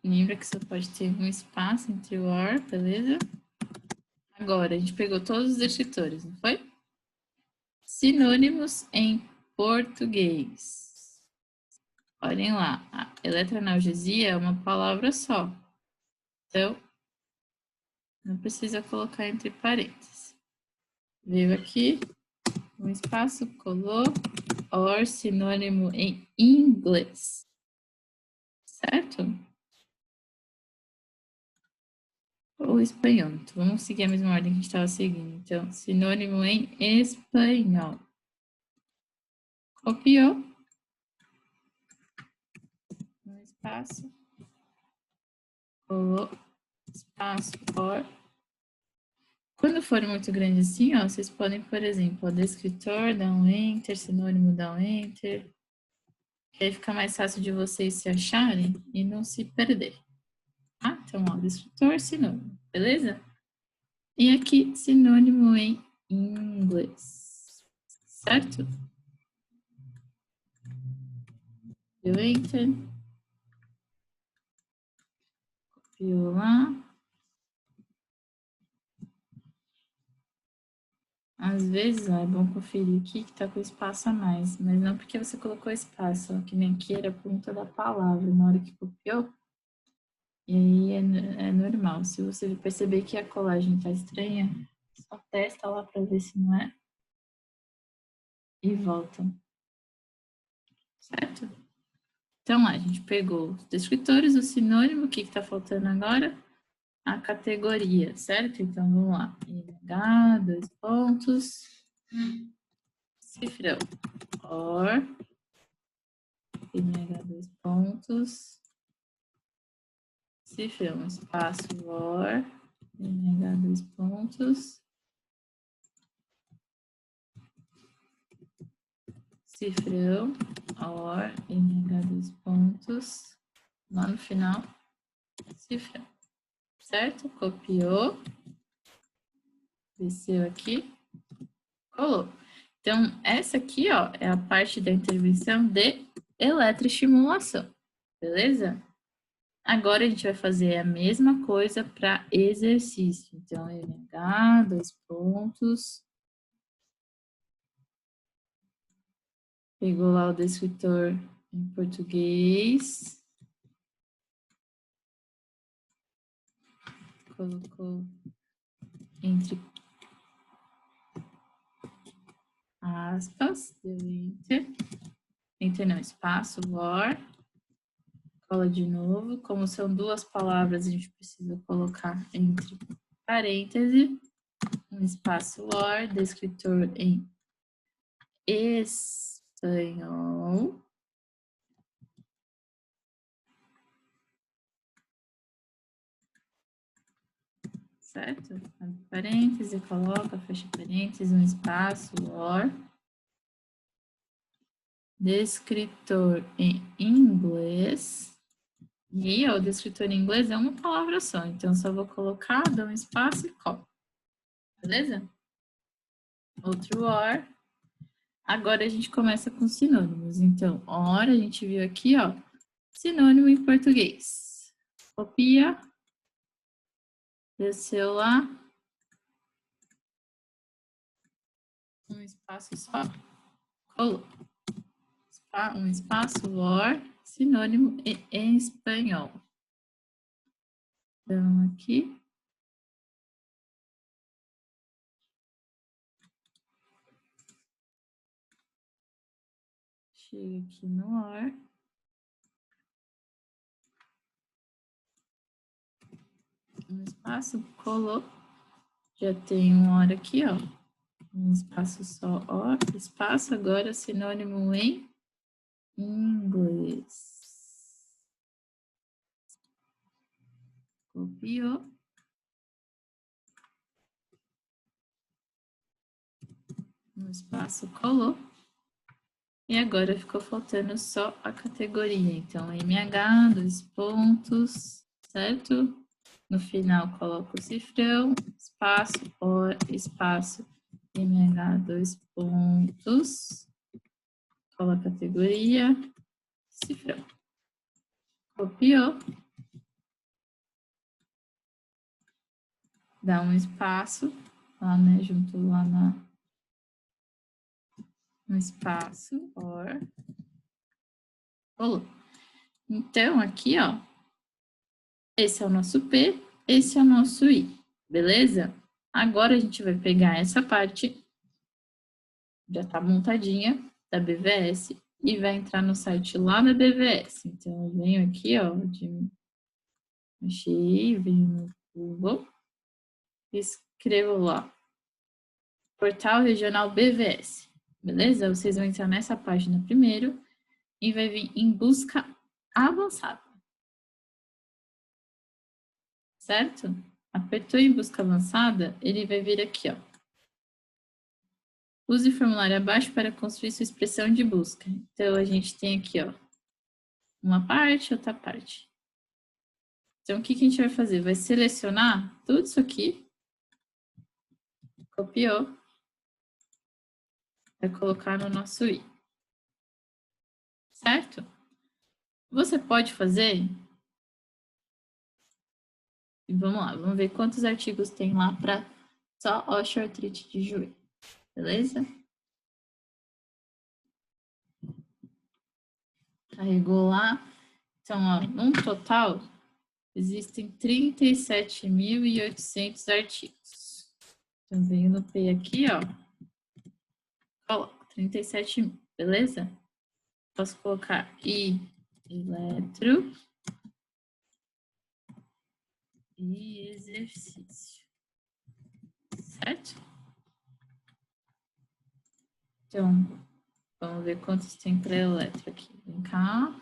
Lembra que só pode ter um espaço entre o or, beleza? Agora, a gente pegou todos os descritores, não foi? Sinônimos em português. Olhem lá, a eletroanalgesia é uma palavra só. Então, não precisa colocar entre parênteses. Veio aqui, um espaço, colou, or, sinônimo em inglês. Certo? Ou espanhol. Então, vamos seguir a mesma ordem que a gente estava seguindo. Então, sinônimo em espanhol. Copiou. Um espaço. Colou. Espaço, or. Quando for muito grande assim, ó, vocês podem, por exemplo, descritor, dar um enter, sinônimo, dar um enter. Que aí fica mais fácil de vocês se acharem e não se perder. Tá? Então, ó, descritor, sinônimo, beleza? E aqui, sinônimo em inglês, certo? Deu enter. Copiou lá. Às vezes, ó, é bom conferir aqui que tá com espaço a mais, mas não porque você colocou espaço, ó, que nem aqui era a ponta da palavra na hora que copiou. E aí é normal. Se você perceber que a colagem tá estranha, só testa lá para ver se não é. E volta. Certo? Então, lá, a gente pegou os descritores, o sinônimo, o que está faltando agora? A categoria, certo? Então, vamos lá. INH, 2 pontos, cifrão, or, INH, 2 pontos, cifrão, espaço, or, INH, 2 pontos, cifrão, or, INH, 2 pontos, lá no final, cifrão, certo? Copiou, desceu aqui, colou. Então, essa aqui, ó, é a parte da intervenção de eletroestimulação, beleza? Agora a gente vai fazer a mesma coisa para exercício. Então, NH, 2 pontos. Pegou lá o descritor em português. Colocou entre aspas, deu enter. Enter não, espaço, or. Cola de novo. Como são duas palavras, a gente precisa colocar entre parênteses. Um espaço, or, descritor em espanhol. Certo? Abre parêntese, coloca, fecha parêntese, um espaço, or. Descritor em inglês. E o descritor em inglês é uma palavra só, então só vou colocar, dou um espaço e coloco. Beleza? Outro or. Agora a gente começa com sinônimos. Então, or, a gente viu aqui, ó, sinônimo em português. Copia. Desceu lá. Um espaço só. Colou. Um espaço, or, sinônimo em espanhol. Então, aqui. Chega aqui no or. Um espaço, colou. Já tem um or aqui, ó. Um espaço só, or. Espaço, agora sinônimo em inglês. Copiou. Um espaço, colou. E agora ficou faltando só a categoria. Então, MH, 2 pontos, certo? No final, coloco o cifrão, espaço, OR, espaço, MH, dois pontos, coloco a categoria, cifrão. Copiou. Dá um espaço lá, né, junto lá no espaço, OR. Rolou. Então, aqui, ó, esse é o nosso P, esse é o nosso I, beleza? Agora a gente vai pegar essa parte, já tá montadinha, da BVS, e vai entrar no site lá da BVS. Então, eu venho aqui, ó, de mexer, venho no Google, escrevo lá, Portal Regional BVS, beleza? Vocês vão entrar nessa página primeiro e vai vir em busca avançada, certo? Apertou em busca avançada, ele vai vir aqui, ó. Use o formulário abaixo para construir sua expressão de busca. Então, a gente tem aqui, ó, uma parte, outra parte. Então, o que a gente vai fazer? Vai selecionar tudo isso aqui, copiou, vai colocar no nosso I, certo? Você pode fazer, e vamos lá, vamos ver quantos artigos tem lá para só osteoartrite de joelho, beleza? Carregou lá. Então, ó, num total, existem 37.800 artigos. Então, venho no P aqui, ó. Coloco 37 mil, beleza? Posso colocar I, eletro e exercício, certo? Então, vamos ver quantos tem para eletro aqui. Vem cá.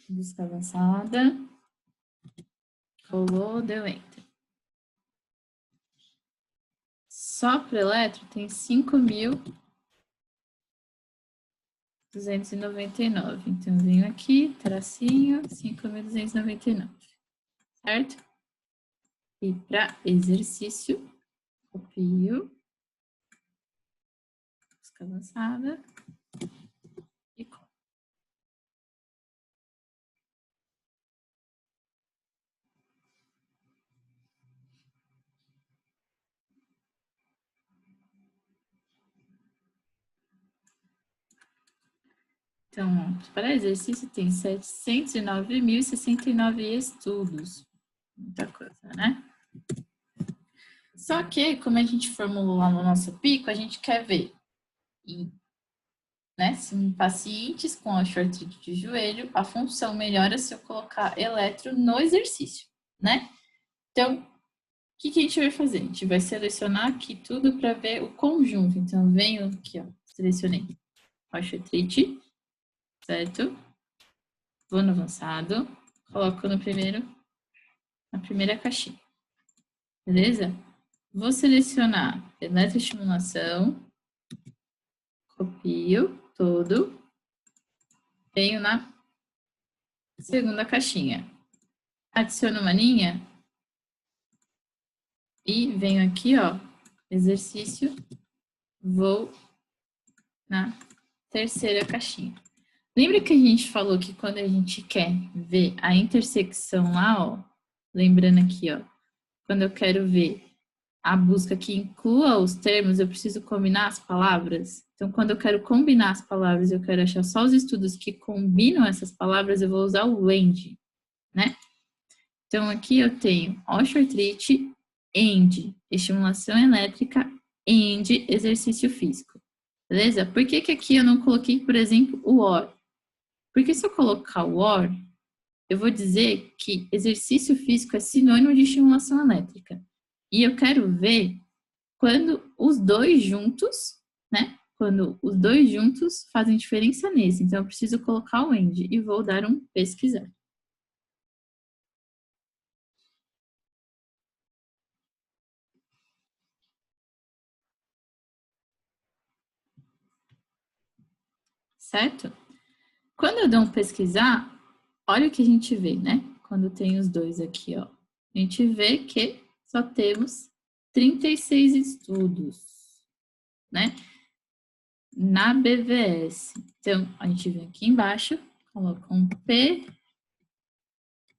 Busca avançada. Rolou, deu enter. Só para eletro tem 5.299. Então, eu venho aqui, tracinho, 5.299, certo? E para exercício, copio, busca avançada e copio. Então, para exercício tem 709.069 estudos. Muita coisa, né? Só que, como a gente formulou lá no nosso pico, a gente quer ver né, se em pacientes com osteoartrite de joelho, a função melhora se eu colocar eletro no exercício, né? Então, o que a gente vai fazer? A gente vai selecionar aqui tudo para ver o conjunto. Então, venho aqui, ó, selecionei osteoartrite, certo? Vou no avançado, coloco no primeiro, na primeira caixinha, beleza? Vou selecionar eletroestimulação, copio todo, venho na segunda caixinha, adiciono uma linha e venho aqui, ó, exercício, vou na terceira caixinha. Lembra que a gente falou que quando a gente quer ver a intersecção lá, ó, lembrando aqui, ó, quando eu quero ver a busca que inclua os termos, eu preciso combinar as palavras. Então, quando eu quero combinar as palavras, eu quero achar só os estudos que combinam essas palavras, eu vou usar o AND, né? Então, aqui eu tenho osteoartrite, AND, estimulação elétrica, AND, exercício físico. Beleza? Por que aqui eu não coloquei, por exemplo, o OR? Porque se eu colocar o OR, eu vou dizer que exercício físico é sinônimo de estimulação elétrica. E eu quero ver quando os dois juntos, né? Quando os dois juntos fazem diferença nesse. Então, eu preciso colocar o AND e vou dar um pesquisar. Certo? Quando eu dou um pesquisar, olha o que a gente vê, né? quando tem os dois aqui, ó, a gente vê que só temos 36 estudos, né? Na BVS. Então, a gente vem aqui embaixo, coloca um P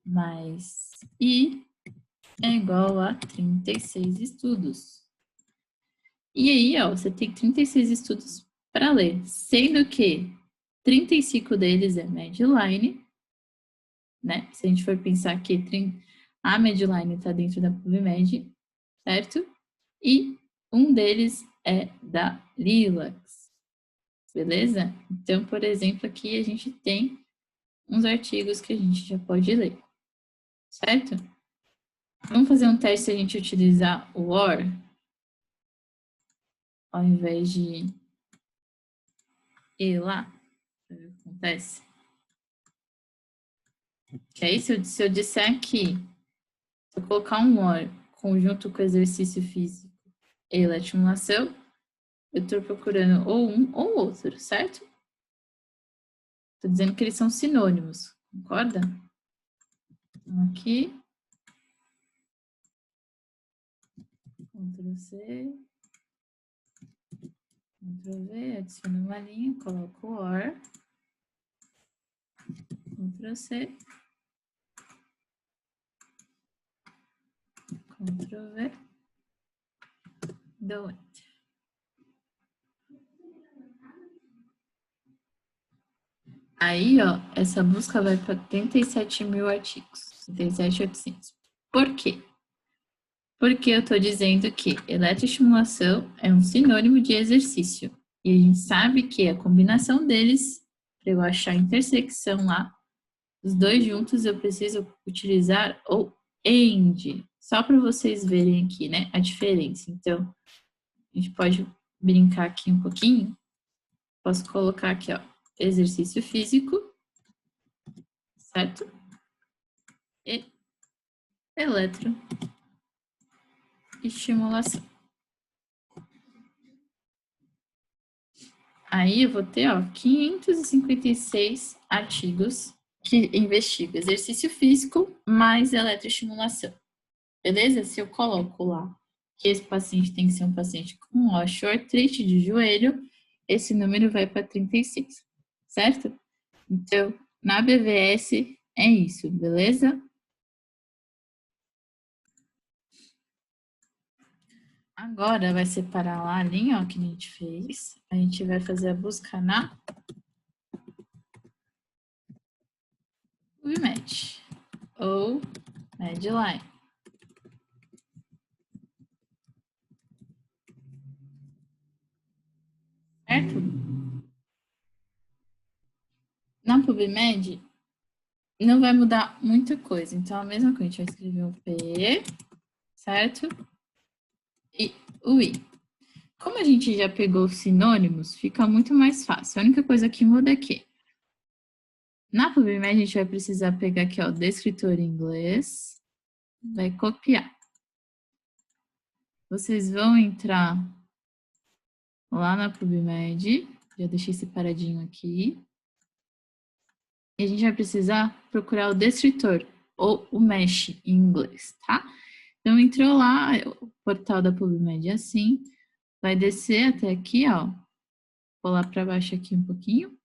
mais I é igual a 36 estudos. E aí, ó, você tem 36 estudos para ler, sendo que 35 deles é Medline, né? Se a gente for pensar que a Medline está dentro da PubMed, certo? E um deles é da Lilacs, beleza? Então, por exemplo, aqui a gente tem uns artigos que a gente já pode ler, certo? Vamos fazer um teste se a gente utilizar o OR, ao invés de ir lá, para ver o que acontece. Que aí, se eu disser aqui, se eu colocar um OR conjunto com exercício físico e eletroestimulação, eu estou procurando ou um ou outro, certo? Estou dizendo que eles são sinônimos, concorda? Então, aqui, Ctrl C, Ctrl V, adiciono uma linha, coloco o OR, Ctrl C, Ctrl V, dou Enter. Aí, ó, essa busca vai para 37 mil artigos, 37.800. Por quê? Porque eu estou dizendo que eletroestimulação é um sinônimo de exercício. E a gente sabe que a combinação deles, para eu achar a intersecção lá, os dois juntos, eu preciso utilizar o AND, só para vocês verem aqui, né, a diferença. Então, a gente pode brincar aqui um pouquinho. Posso colocar aqui, ó, exercício físico, certo? E eletroestimulação. Aí eu vou ter, ó, 556 artigos que investigam exercício físico mais eletroestimulação. Beleza? Se eu coloco lá que esse paciente tem que ser um paciente com osteoartrite de joelho, esse número vai para 36, certo? Então, na BVS é isso, beleza? Agora vai separar lá a linha, ó, que a gente fez. A gente vai fazer a busca na PubMed ou Medline. Certo? Na PubMed não vai mudar muita coisa. Então, a mesma coisa, a gente vai escrever o P, certo? E o I. Como a gente já pegou os sinônimos, fica muito mais fácil. A única coisa que muda é que na PubMed a gente vai precisar pegar aqui, ó, o descritor em inglês, vai copiar. Vocês vão entrar lá na PubMed, já deixei separadinho aqui. E a gente vai precisar procurar o descritor, ou o mesh em inglês, tá? Então, entrou lá, o portal da PubMed é assim, vai descer até aqui, ó, pular para baixo aqui um pouquinho,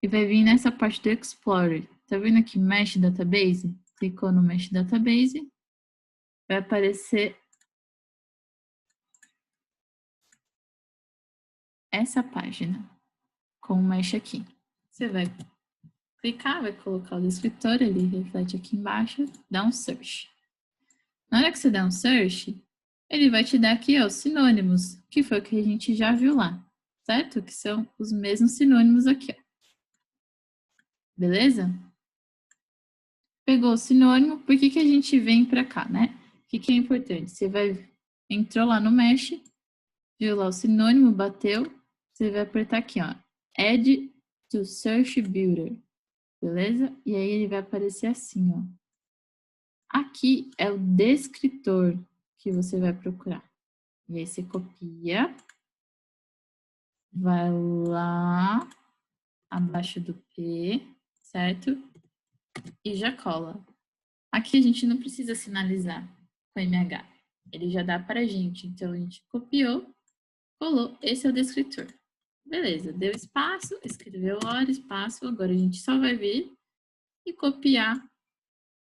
e vai vir nessa parte do Explorer. Tá vendo aqui, Mesh Database? Clicou no Mesh Database, vai aparecer essa página, com o Mesh aqui. Você vai clicar, vai colocar o descritor, ele reflete aqui embaixo, dá um search. Na hora que você der um search, ele vai te dar aqui, ó, os sinônimos, que foi o que a gente já viu lá, certo? Que são os mesmos sinônimos aqui, ó. Beleza? Pegou o sinônimo, por que a gente vem para cá, né? O que é importante? Você entrou lá no Mesh, viu lá o sinônimo, bateu, você vai apertar aqui, ó, Add to Search Builder, beleza? E aí ele vai aparecer assim, ó. Aqui é o descritor que você vai procurar. E aí você copia, vai lá abaixo do P, certo? E já cola. Aqui a gente não precisa sinalizar com MH. Ele já dá para a gente. Então, a gente copiou, colou. Esse é o descritor. Beleza, deu espaço, escreveu hora, espaço. Agora a gente só vai vir e copiar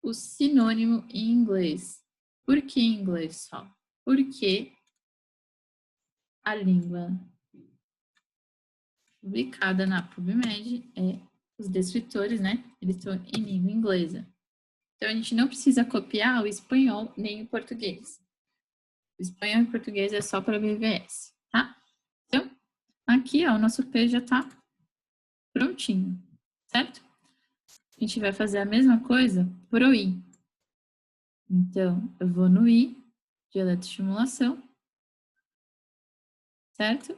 o sinônimo em inglês. Por que em inglês só? Porque a língua publicada na PubMed é os descritores, né? Eles estão em língua inglesa. Então, a gente não precisa copiar o espanhol nem o português. O espanhol e o português é só para BVS, tá? Então, aqui, ó, o nosso P já tá prontinho, certo? A gente vai fazer a mesma coisa pro I. Então, eu vou no I de eletroestimulação, certo?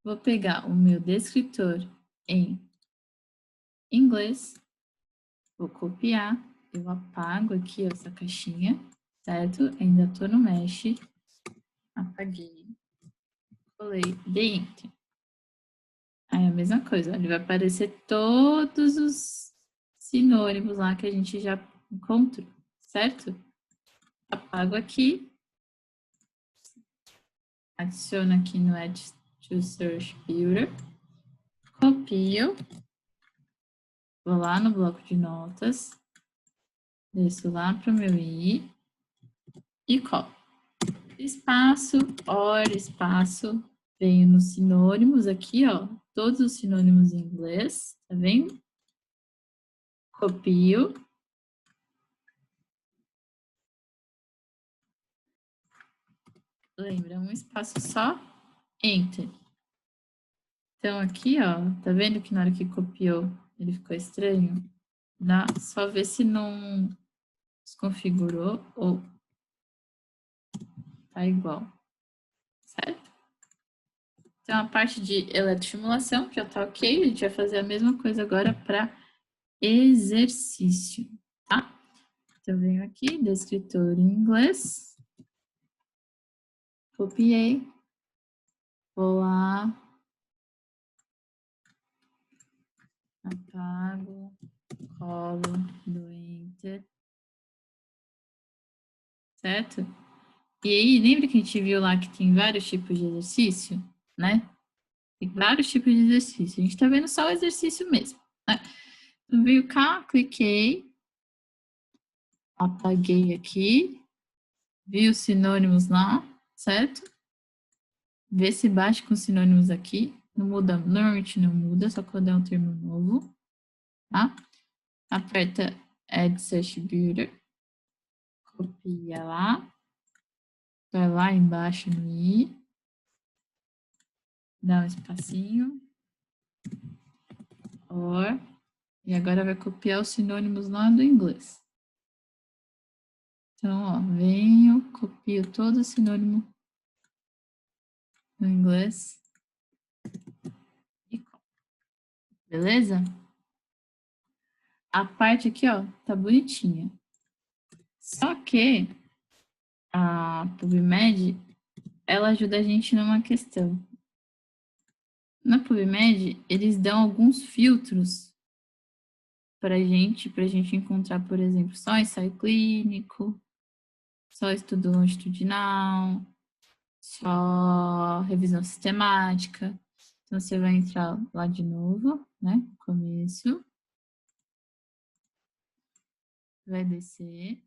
Vou pegar o meu descritor em inglês, vou copiar, eu apago aqui essa caixinha, certo? Ainda tô no Mesh, apaguei, colei, dei Enter. Aí a mesma coisa, ele vai aparecer todos os sinônimos lá que a gente já encontrou, certo? Apago aqui, adiciono aqui no Add to Search Builder, copio, vou lá no bloco de notas, desço lá para o meu I e colo. Espaço, hora, espaço, venho nos sinônimos aqui, ó, todos os sinônimos em inglês, tá vendo? Copio. Lembra, um espaço só, Enter. Então, aqui, ó, tá vendo que na hora que copiou ele ficou estranho? Dá só ver se não desconfigurou ou tá igual, certo? Então, a parte de eletroestimulação, que tá ok, a gente vai fazer a mesma coisa agora para exercício, tá? Então, eu venho aqui, descritor em inglês, copiei, vou lá, apago, colo, dou Enter, certo? E aí, lembra que a gente viu lá que tem vários tipos de exercício, né? Tem vários tipos de exercício. A gente tá vendo só o exercício mesmo, né? Então, veio cá, cliquei, apaguei aqui, vi os sinônimos lá, certo? Vê se bate com os sinônimos aqui. Não muda, normalmente não muda, só quando é um termo novo, tá? Aperta Add Search Builder, copia lá, vai lá embaixo no I, dá um espacinho, or, e agora vai copiar os sinônimos lá do inglês. Então, ó, venho, copio todo o sinônimo no inglês e copio. Beleza? A parte aqui, ó, tá bonitinha. Só que a PubMed, ela ajuda a gente numa questão. Na PubMed, eles dão alguns filtros pra gente encontrar, por exemplo, só ensaio clínico, só estudo longitudinal, só revisão sistemática. Então, você vai entrar lá de novo, né? Começo. Vai descer.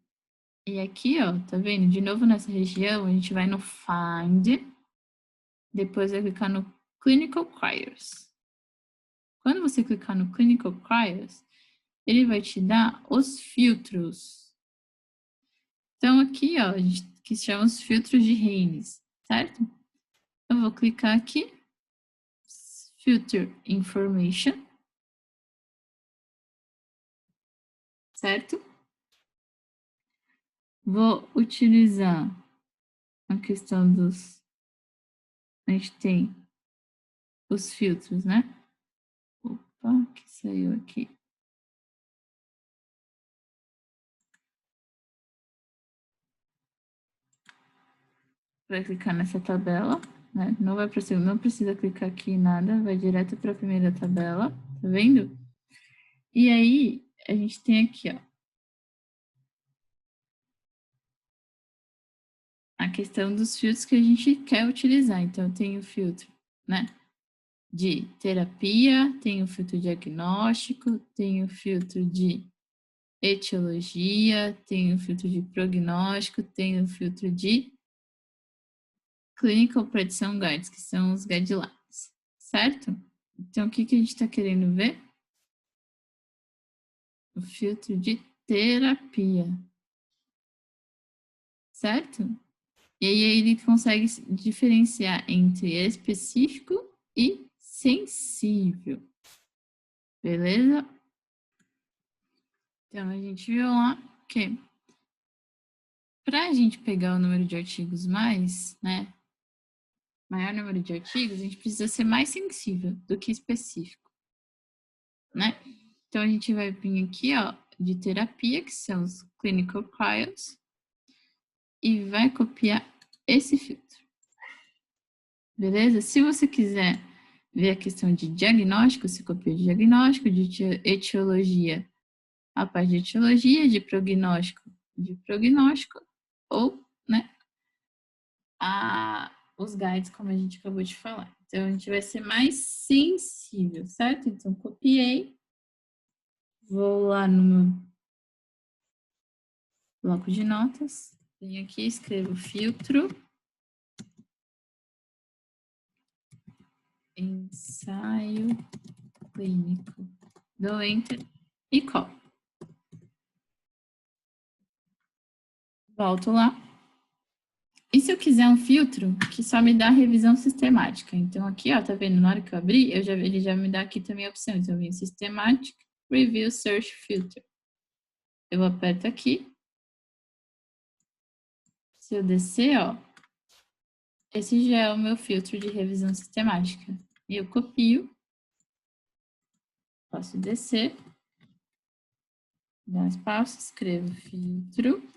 E aqui, ó, tá vendo? De novo nessa região, a gente vai no Find. Depois vai clicar no Clinical Trials. Quando você clicar no Clinical Trials, ele vai te dar os filtros. Então, aqui, ó, a gente que se chama os filtros de Haynes, certo? Eu vou clicar aqui, Filter Information, certo? Vou utilizar a questão dos... A gente tem os filtros, né? Opa, que saiu aqui. Vai clicar nessa tabela, né? Não vai para não precisa clicar aqui em nada, vai direto para a primeira tabela, tá vendo? E aí, a gente tem aqui, ó, a questão dos filtros que a gente quer utilizar. Então, eu tenho o filtro, né, de terapia, tenho o filtro diagnóstico, tenho o filtro de etiologia, tenho o filtro de prognóstico, tenho o filtro de Clinical Prediction Guides, que são os guidelines, certo? Então, o que a gente está querendo ver? O filtro de terapia, certo? E aí ele consegue diferenciar entre específico e sensível, beleza? Então, a gente viu lá que para a gente pegar o número de artigos mais, né, maior número de artigos, a gente precisa ser mais sensível do que específico, né? Então, a gente vai vir aqui, ó, de terapia, que são os clinical trials, e vai copiar esse filtro, beleza? Se você quiser ver a questão de diagnóstico, você copia de diagnóstico, de etiologia, a parte de etiologia, de prognóstico, ou, né, os guides, como a gente acabou de falar. Então, a gente vai ser mais sensível, certo? Então, copiei, vou lá no meu bloco de notas, venho aqui, escrevo filtro, ensaio clínico, dou Enter e copio. Volto lá. E se eu quiser um filtro que só me dá revisão sistemática? Então, aqui, ó, tá vendo? Na hora que eu abri, ele já me dá aqui também a opção. Então, eu venho Systematic Review Search Filter. Eu aperto aqui. Se eu descer, ó, esse já é o meu filtro de revisão sistemática. E eu copio. Posso descer. Dá espaço, escrevo filtro.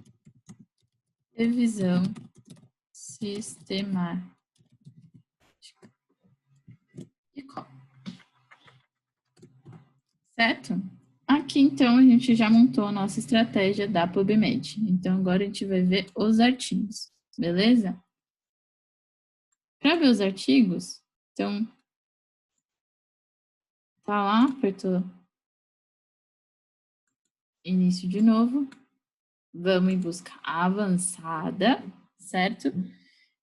Revisão sistemática. E copio. Certo? Aqui, então, a gente já montou a nossa estratégia da PubMed. Então, agora a gente vai ver os artigos, beleza? Para ver os artigos, então, tá lá, apertou início de novo. Vamos em busca avançada, certo?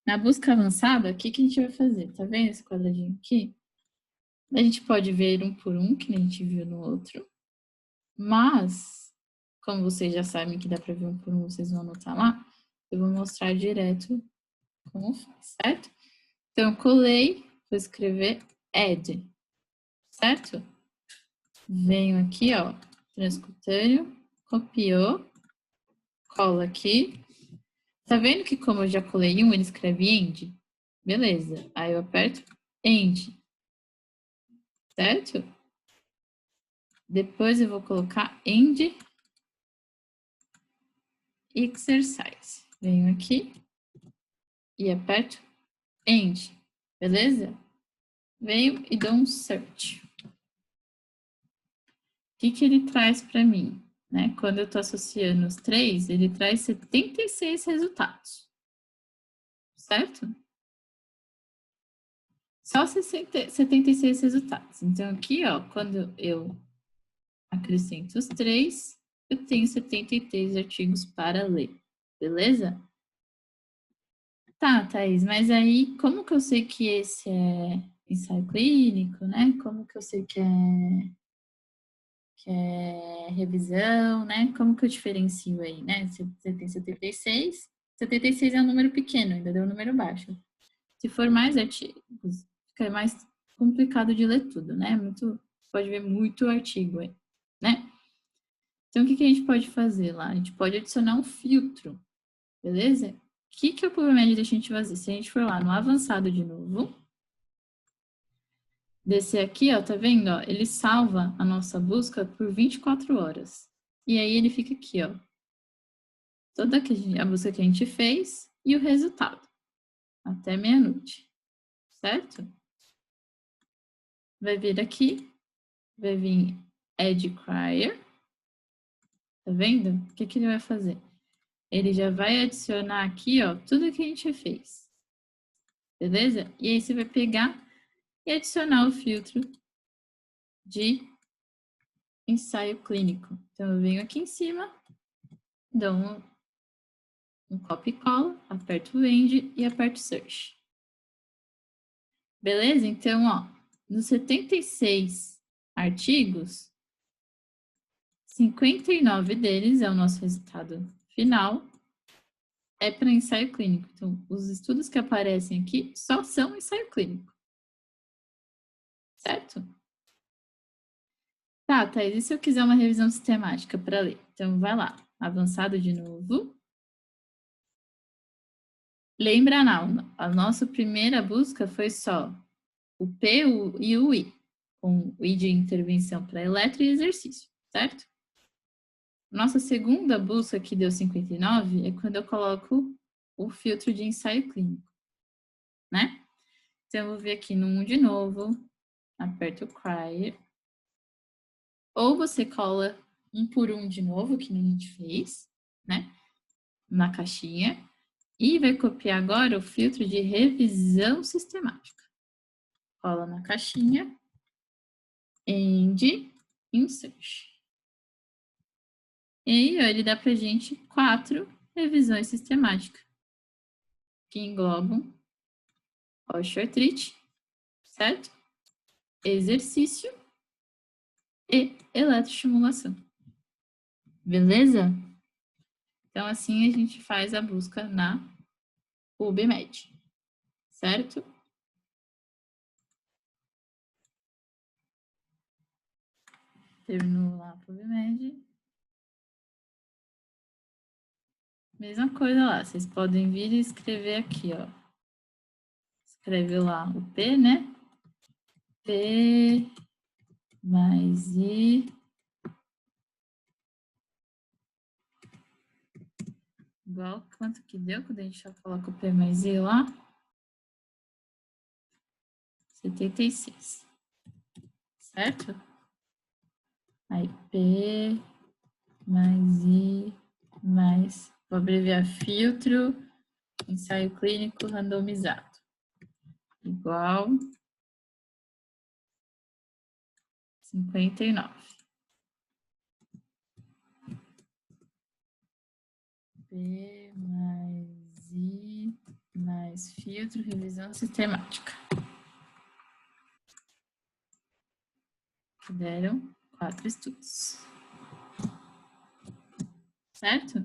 Na busca avançada, o que a gente vai fazer? Tá vendo esse quadradinho aqui? A gente pode ver um por um, que a gente viu no outro. Mas, como vocês já sabem que dá para ver um por um, vocês vão anotar lá, eu vou mostrar direto como faz, certo? Então, colei, vou escrever add, certo? Venho aqui, ó, transcutâneo, copiou, cola aqui. Tá vendo que como eu já colei um, ele escreve end? Beleza. Aí eu aperto end, certo? Depois eu vou colocar end exercise. Venho aqui e aperto end, beleza? Venho e dou um search. O que ele traz para mim? Né? Quando eu estou associando os três, ele traz 76 resultados, certo? Só 76 resultados. Então, aqui, ó, quando eu acrescento os três, eu tenho 73 artigos para ler, beleza? Tá, Thaís, mas aí, como que eu sei que esse é ensaio clínico, né? Como que eu sei que é revisão, né? Como que eu diferencio aí, né? Você tem 76, 76 é um número pequeno, ainda deu um número baixo. Se for mais artigos, fica mais complicado de ler tudo, né? Pode ver muito artigo aí, né? Então, o que a gente pode fazer lá? A gente pode adicionar um filtro, beleza? O que o PubMed deixa a gente fazer? Se a gente for lá no avançado de novo, descer aqui, ó, tá vendo? Ó, ele salva a nossa busca por 24 horas. E aí ele fica aqui, ó. Toda a busca que a gente fez e o resultado. Até meia-noite. Certo? Vai vir aqui. Vai vir Add Crier. Tá vendo? O que ele vai fazer? ele já vai adicionar aqui, ó, tudo que a gente fez. Beleza? E aí você vai pegar e adicionar o filtro de ensaio clínico. Então, eu venho aqui em cima, dou um copy e cola, aperto o end e aperto search. Beleza? Então, ó, nos 76 artigos, 59 deles é o nosso resultado final, é para ensaio clínico. Então, os estudos que aparecem aqui só são ensaio clínico. Certo? Tá, Thaís, e se eu quiser uma revisão sistemática para ler? Então, vai lá, avançado de novo. Lembra, não, a nossa primeira busca foi só o P e o I, com o I de intervenção para eletro e exercício, certo? Nossa segunda busca, que deu 59, é quando eu coloco o filtro de ensaio clínico, né? Então, eu vou vir aqui no 1 de novo, aperto o Cryer, ou você cola um por um de novo, que nem a gente fez, né? Na caixinha, e vai copiar agora o filtro de revisão sistemática. Cola na caixinha, end, insert. E aí, ó, ele dá pra gente 4 revisões sistemáticas, que englobam osteoartrite, certo? Exercício e eletroestimulação. Beleza? Então, assim a gente faz a busca na PubMed, certo? Terminou lá a PubMed. Mesma coisa lá, vocês podem vir e escrever aqui, ó. Escreve lá o P, né? P mais I igual quanto que deu quando a gente já coloca o P mais I lá? 76. Certo? Aí P mais I mais, vou abreviar filtro, ensaio clínico randomizado. Igual 59. P mais I mais filtro, revisão sistemática. Deram 4 estudos. Certo?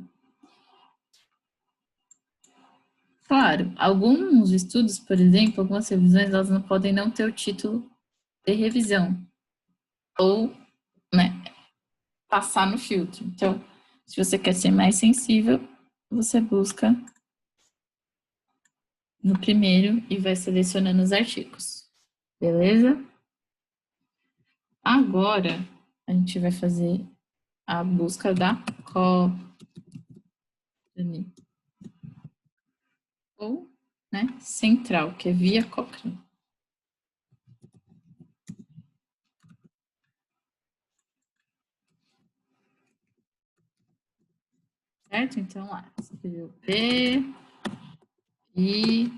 Claro, alguns estudos, por exemplo, algumas revisões, elas não podem não ter o título de revisão. Ou, né, passar no filtro. Então, se você quer ser mais sensível, você busca no primeiro e vai selecionando os artigos. Beleza? Agora, a gente vai fazer a busca da Cochrane. Ou, né, central, que é via Cochrane. Certo? Então, lá, escreveu P, I,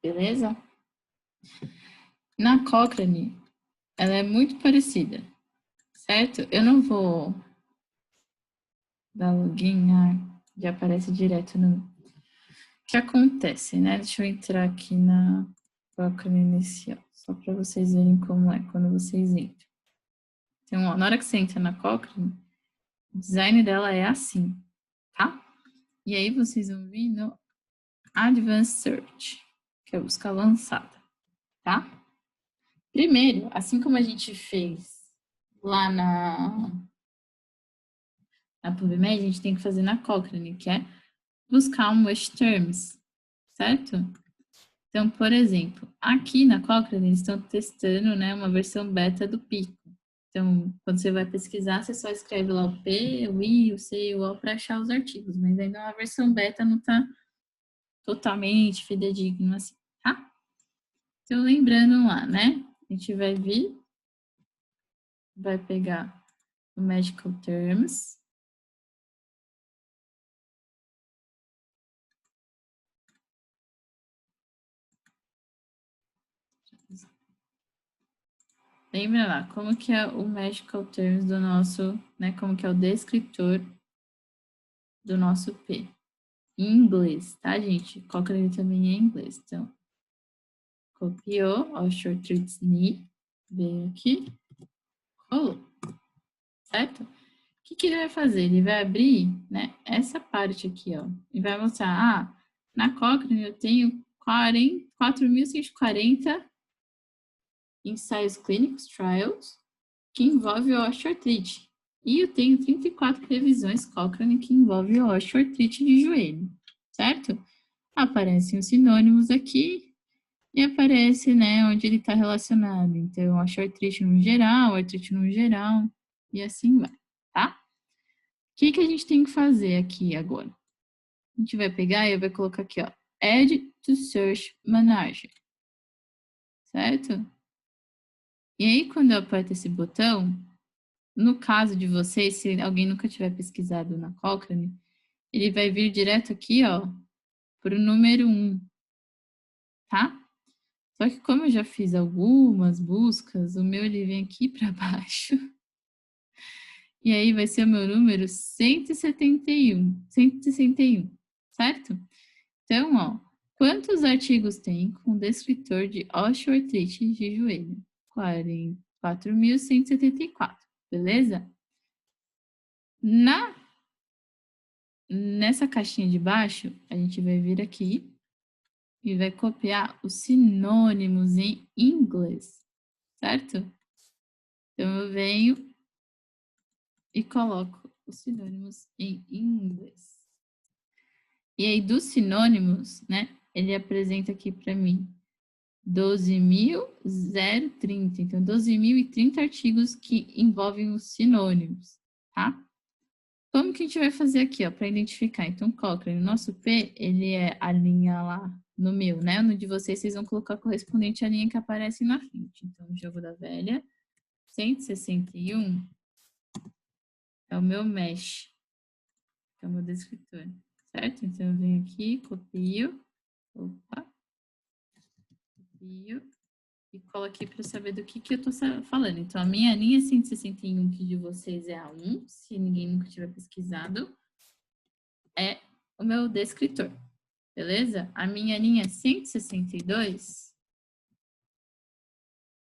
beleza? Na Cochrane, ela é muito parecida, certo? Eu não vou dar login, já aparece direto no... O que acontece, né? Deixa eu entrar aqui na Cochrane inicial, só para vocês verem como é quando vocês entram. Então, ó, na hora que você entra na Cochrane, o design dela é assim, tá? E aí vocês vão vir no Advanced Search, que é a busca avançada, tá? Primeiro, assim como a gente fez lá na PubMed, a gente tem que fazer na Cochrane, que é buscar um Wish Terms, certo? Então, por exemplo, aqui na Cochrane, eles estão testando, né, uma versão beta do Pico. Então, quando você vai pesquisar, você só escreve lá o P, o I, o C e o O para achar os artigos, mas ainda a versão beta não está totalmente fidedigno assim, tá? Então, lembrando lá, né, a gente vai vir, vai pegar o Medical Terms, Lembra lá, como que é o Magical Terms do nosso, né? Como que é o descritor do nosso P. Em inglês, tá, gente? Cochrane também é em inglês. Então, copiou, offshore treats knee, veio aqui, colou, certo? O que ele vai fazer? Ele vai abrir, né, essa parte aqui, ó, e vai mostrar, na Cochrane eu tenho 4.140 ensaios clínicos, trials, que envolve o osteoartrite. E eu tenho 34 revisões Cochrane que envolve o osteoartrite de joelho, certo? Aparecem os sinônimos aqui e aparece, né, onde ele está relacionado. Então, osteoartrite no geral, artrite no geral, e assim vai, tá? O que a gente tem que fazer aqui agora? A gente vai pegar e vai colocar aqui, ó, Add to Search Manager, certo? E aí, quando eu aperto esse botão, no caso de vocês, se alguém nunca tiver pesquisado na Cochrane, ele vai vir direto aqui, ó, para o número 1, tá? Só que como eu já fiz algumas buscas, o meu ele vem aqui para baixo. E aí vai ser o meu número 161, certo? Então, ó, quantos artigos tem com descritor de osteoartrite de joelho? 4.174, beleza? Nessa caixinha de baixo, a gente vai vir aqui e vai copiar os sinônimos em inglês, certo? Então, eu venho e coloco os sinônimos em inglês. E aí, dos sinônimos, né, ele apresenta aqui para mim 12.030. Então, 12.030 artigos que envolvem os sinônimos, tá? Como que a gente vai fazer aqui, ó, para identificar? Então, Cochrane, o nosso P, ele é a linha lá no meu, né? No de vocês, vocês vão colocar correspondente à linha que aparece na frente. Então, o jogo da velha, 161 é o meu mesh, que é o meu descritor, certo? Então, eu venho aqui, copio, opa, copio e colo aqui para saber do que eu estou falando. Então, a minha linha 161, que de vocês é a 1, se ninguém nunca tiver pesquisado, é o meu descritor, beleza? A minha linha 162,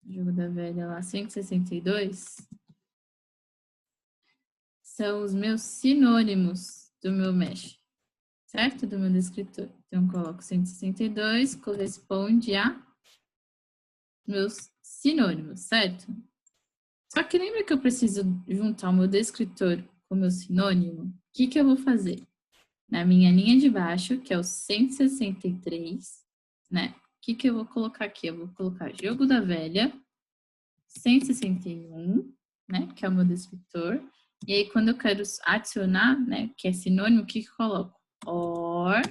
jogo da velha lá, 162, são os meus sinônimos do meu mesh, certo? Do meu descritor. Então, coloco 162, corresponde a meus sinônimos, certo? Só que lembra que eu preciso juntar o meu descritor com o meu sinônimo? O que eu vou fazer? Na minha linha de baixo, que é o 163, né? O que eu vou colocar aqui? Eu vou colocar jogo da velha, 161, né? Que é o meu descritor. E aí, quando eu quero adicionar, né? Que é sinônimo, o que eu coloco? Or,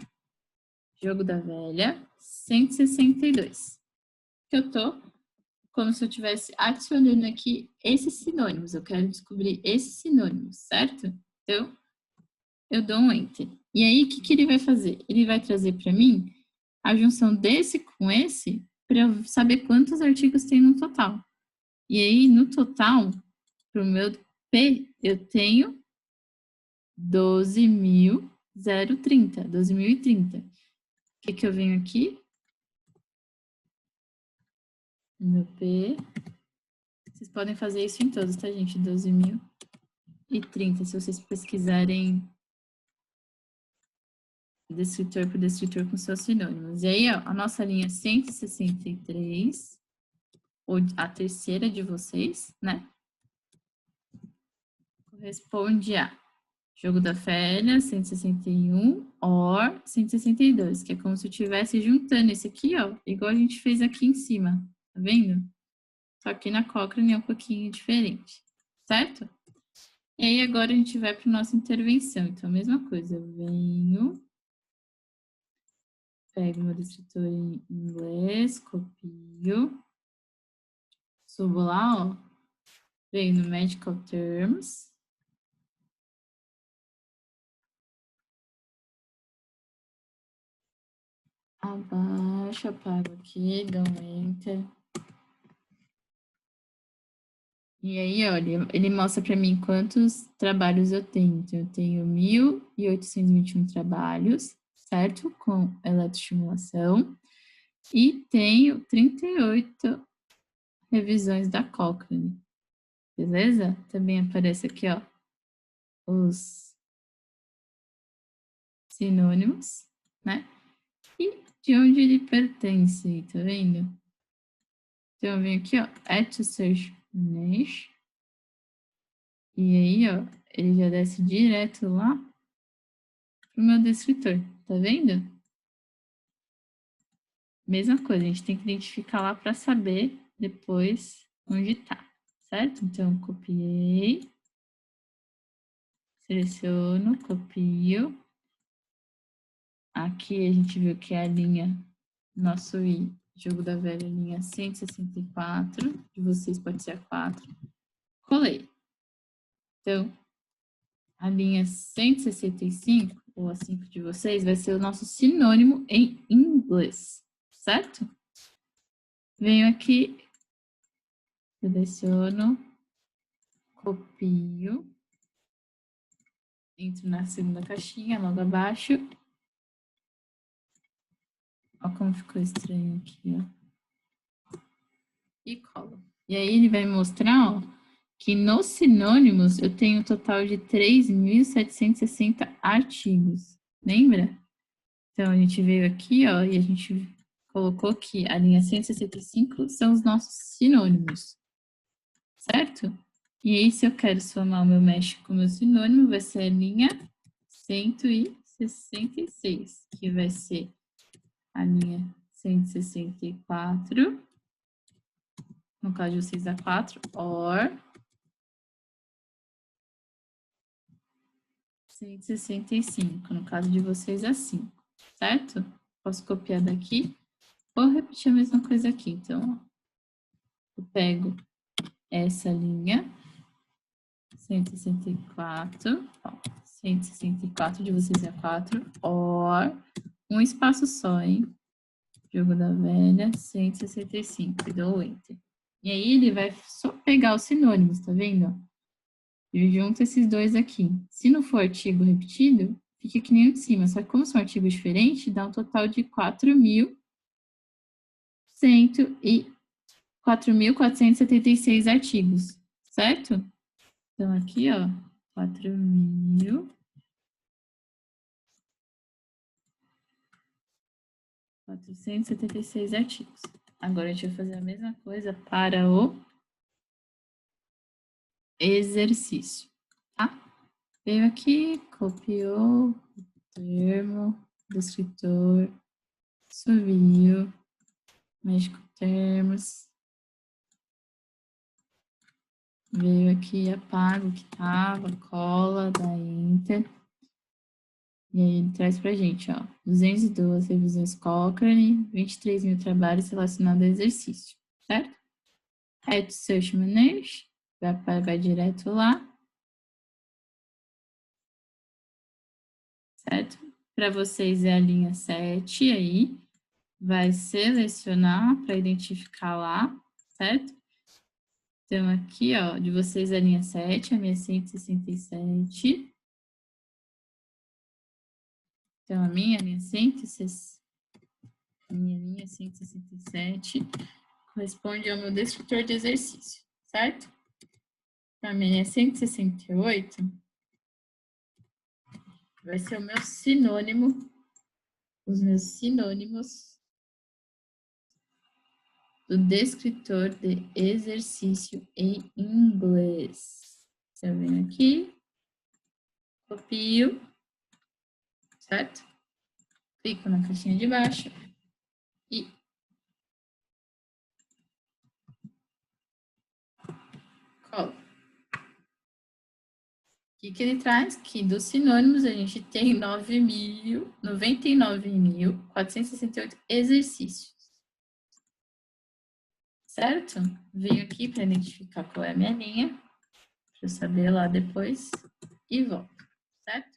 jogo da velha, 162. Que eu tô como se eu estivesse adicionando aqui esses sinônimos. Eu quero descobrir esses sinônimos, certo? Então, eu dou um Enter. E aí, o que ele vai fazer? Ele vai trazer para mim a junção desse com esse para eu saber quantos artigos tem no total. E aí, no total, para o meu P, eu tenho 12.030. 12.030. O que eu venho aqui? Meu P. Vocês podem fazer isso em todos, tá, gente? 12.030. Se vocês pesquisarem descritor por descritor com seus sinônimos. E aí, ó, a nossa linha 163, ou a terceira de vocês, né? Corresponde a jogo da velha, 161, or 162, que é como se eu estivesse juntando esse aqui, ó, igual a gente fez aqui em cima, tá vendo? Só que na Cochrane é um pouquinho diferente, certo? E aí agora a gente vai para nossa intervenção. Então, a mesma coisa, eu venho, pego meu descritor em inglês, copio, subo lá, ó, venho no Medical Terms, abaixo, apago aqui, dou um Enter. E aí, olha, ele mostra para mim quantos trabalhos eu tenho. Então, eu tenho 1.821 trabalhos, certo? Com eletroestimulação. E tenho 38 revisões da Cochrane. Beleza? Também aparece aqui, ó, os sinônimos, né? E de onde ele pertence, tá vendo? Então, eu venho aqui, ó, Add to Search Manage. E aí, ó, ele já desce direto lá pro meu descritor, tá vendo? Mesma coisa, a gente tem que identificar lá para saber depois onde tá, certo? Então, copiei, seleciono, copio. Aqui a gente viu que é a linha, nosso I, jogo da velha, linha 164, de vocês pode ser a 4. Colei. Então, a linha 165, ou a 5 de vocês, vai ser o nosso sinônimo em inglês, certo? Venho aqui, seleciono, copio, entro na segunda caixinha, logo abaixo. Olha como ficou estranho aqui, ó. E colo. E aí ele vai mostrar, ó, que nos sinônimos eu tenho um total de 3.760 artigos. Lembra? Então, a gente veio aqui, ó, e a gente colocou que a linha 165 são os nossos sinônimos, certo? E aí, se eu quero somar o meu mesh com o meu sinônimo, vai ser a linha 166, que vai ser a linha 164, no caso de vocês a 4, or 165, no caso de vocês a 5, certo? Posso copiar daqui ou repetir a mesma coisa aqui. Então, ó, eu pego essa linha 164, ó, 164 de vocês é 4, or, um espaço só, hein? Jogo da velha, 165, e dou Enter. E aí ele vai só pegar os sinônimos, tá vendo? E junta esses dois aqui. Se não for artigo repetido, fica que nem o de cima. Só que como são artigos diferentes, dá um total de 4.476 artigos, certo? Então, aqui, ó, 4.476 artigos. Agora, a gente vai fazer a mesma coisa para o exercício, tá? Veio aqui, copiou o termo, descritor, subiu, mexe com termos, veio aqui, apaga o que tava, cola, dá Enter. E aí ele traz pra gente, ó, 202 revisões Cochrane, 23 mil trabalhos relacionados ao exercício, certo? Add Search Manage, vai direto lá, certo? Para vocês é a linha 7 aí, vai selecionar para identificar lá, certo? Então, aqui, ó, de vocês é a linha 7, a minha 167. Então, a minha linha 167, corresponde ao meu descritor de exercício, certo? Então, a minha 168 vai ser o meu sinônimo, os meus sinônimos do descritor de exercício em inglês. Então, eu venho aqui, copio, certo? Clico na caixinha de baixo e colo. O que ele traz? Que dos sinônimos a gente tem 99.468 exercícios. Certo? Venho aqui para identificar qual é a minha linha, para eu saber lá depois, e volto, certo?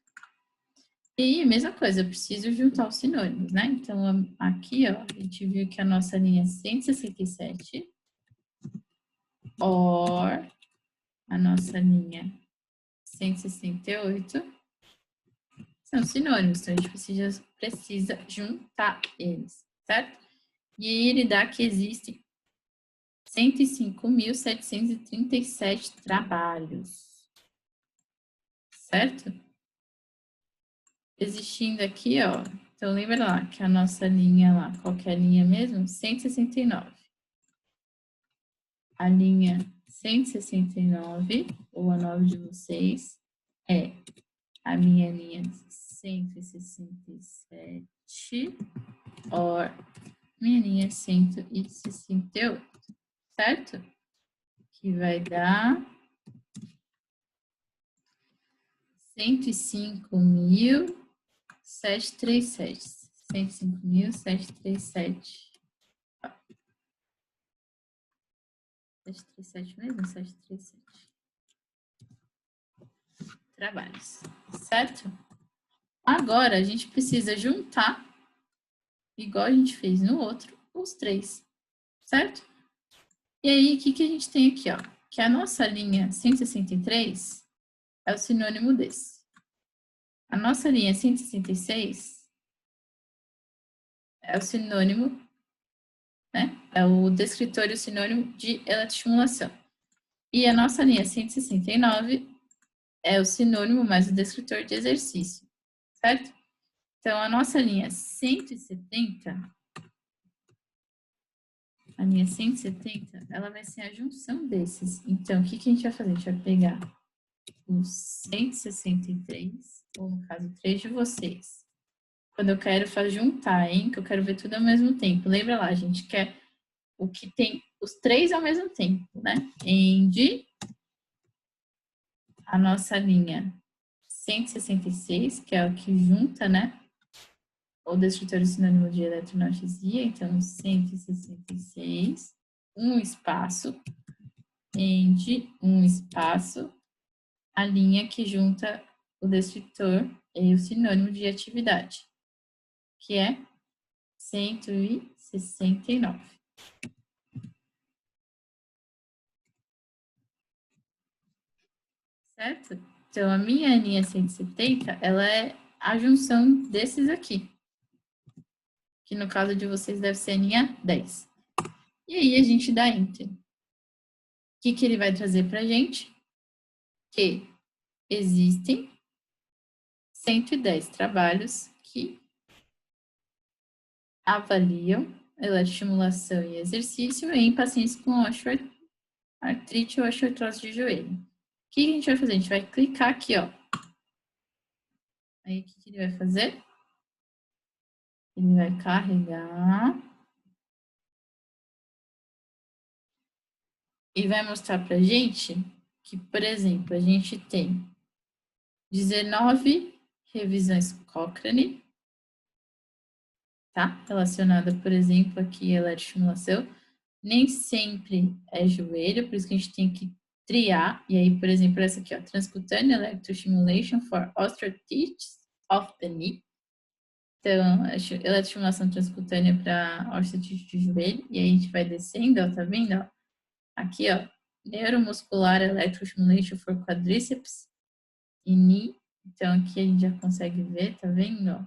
E mesma coisa, eu preciso juntar os sinônimos, né? Então, aqui, ó, a gente viu que a nossa linha é 167, or a nossa linha 168 são sinônimos, então a gente precisa juntar eles, certo? E aí ele dá que existem 105.737 trabalhos, certo? Existindo aqui, ó, então lembra lá que a nossa linha lá, qual que é a linha mesmo? 169. A linha 169, ou a 9 de vocês, é a minha linha 167, ou minha linha 168, certo? Que vai dar 105.737. 105.737. 737 mesmo? 737. Trabalhos, certo? Agora, a gente precisa juntar, igual a gente fez no outro, os três, certo? E aí, o que a gente tem aqui, ó? Que a nossa linha 163 é o sinônimo desse. A nossa linha 166 é o sinônimo, né? É o descritor e o sinônimo de eletroestimulação. E a nossa linha 169 é o sinônimo mais o descritor de exercício, certo? Então, a nossa linha 170, a linha 170, ela vai ser a junção desses. Então, o que a gente vai fazer? A gente vai pegar o 163, ou no caso, 3 de vocês. Quando eu quero juntar, hein? Que eu quero ver tudo ao mesmo tempo. Lembra lá, a gente quer o que tem os três ao mesmo tempo, né? End, a nossa linha 166, que é o que junta, né? O descritor sinônimo de eletroanestesia, então 166, um espaço, end, um espaço, a linha que junta o descritor e o sinônimo de atividade, que é 169. Certo? Então, a minha linha 170, ela é a junção desses aqui, que no caso de vocês deve ser a linha 10. E aí a gente dá Enter. O que ele vai trazer para a gente? Que existem 110 trabalhos que avaliam eletroestimulação e exercício em pacientes com artrite ou osteoartrose de joelho. O que a gente vai fazer? A gente vai clicar aqui, ó. Aí, o que ele vai fazer? Ele vai carregar e vai mostrar pra gente que, por exemplo, a gente tem 19 revisões Cochrane, tá? Relacionada, por exemplo, aqui a eletroestimulação. Nem sempre é joelho, por isso que a gente tem que triar. E aí, por exemplo, essa aqui, ó, Transcutaneous Electrostimulation for Osteoarthritis of the Knee. Então, eletroestimulação transcutânea para osteoartrite de joelho. E aí a gente vai descendo, ó, tá vendo? Ó? Aqui, ó, Neuromuscular Electrostimulation for Quadriceps e Knee. Então, aqui a gente já consegue ver, tá vendo? Ó?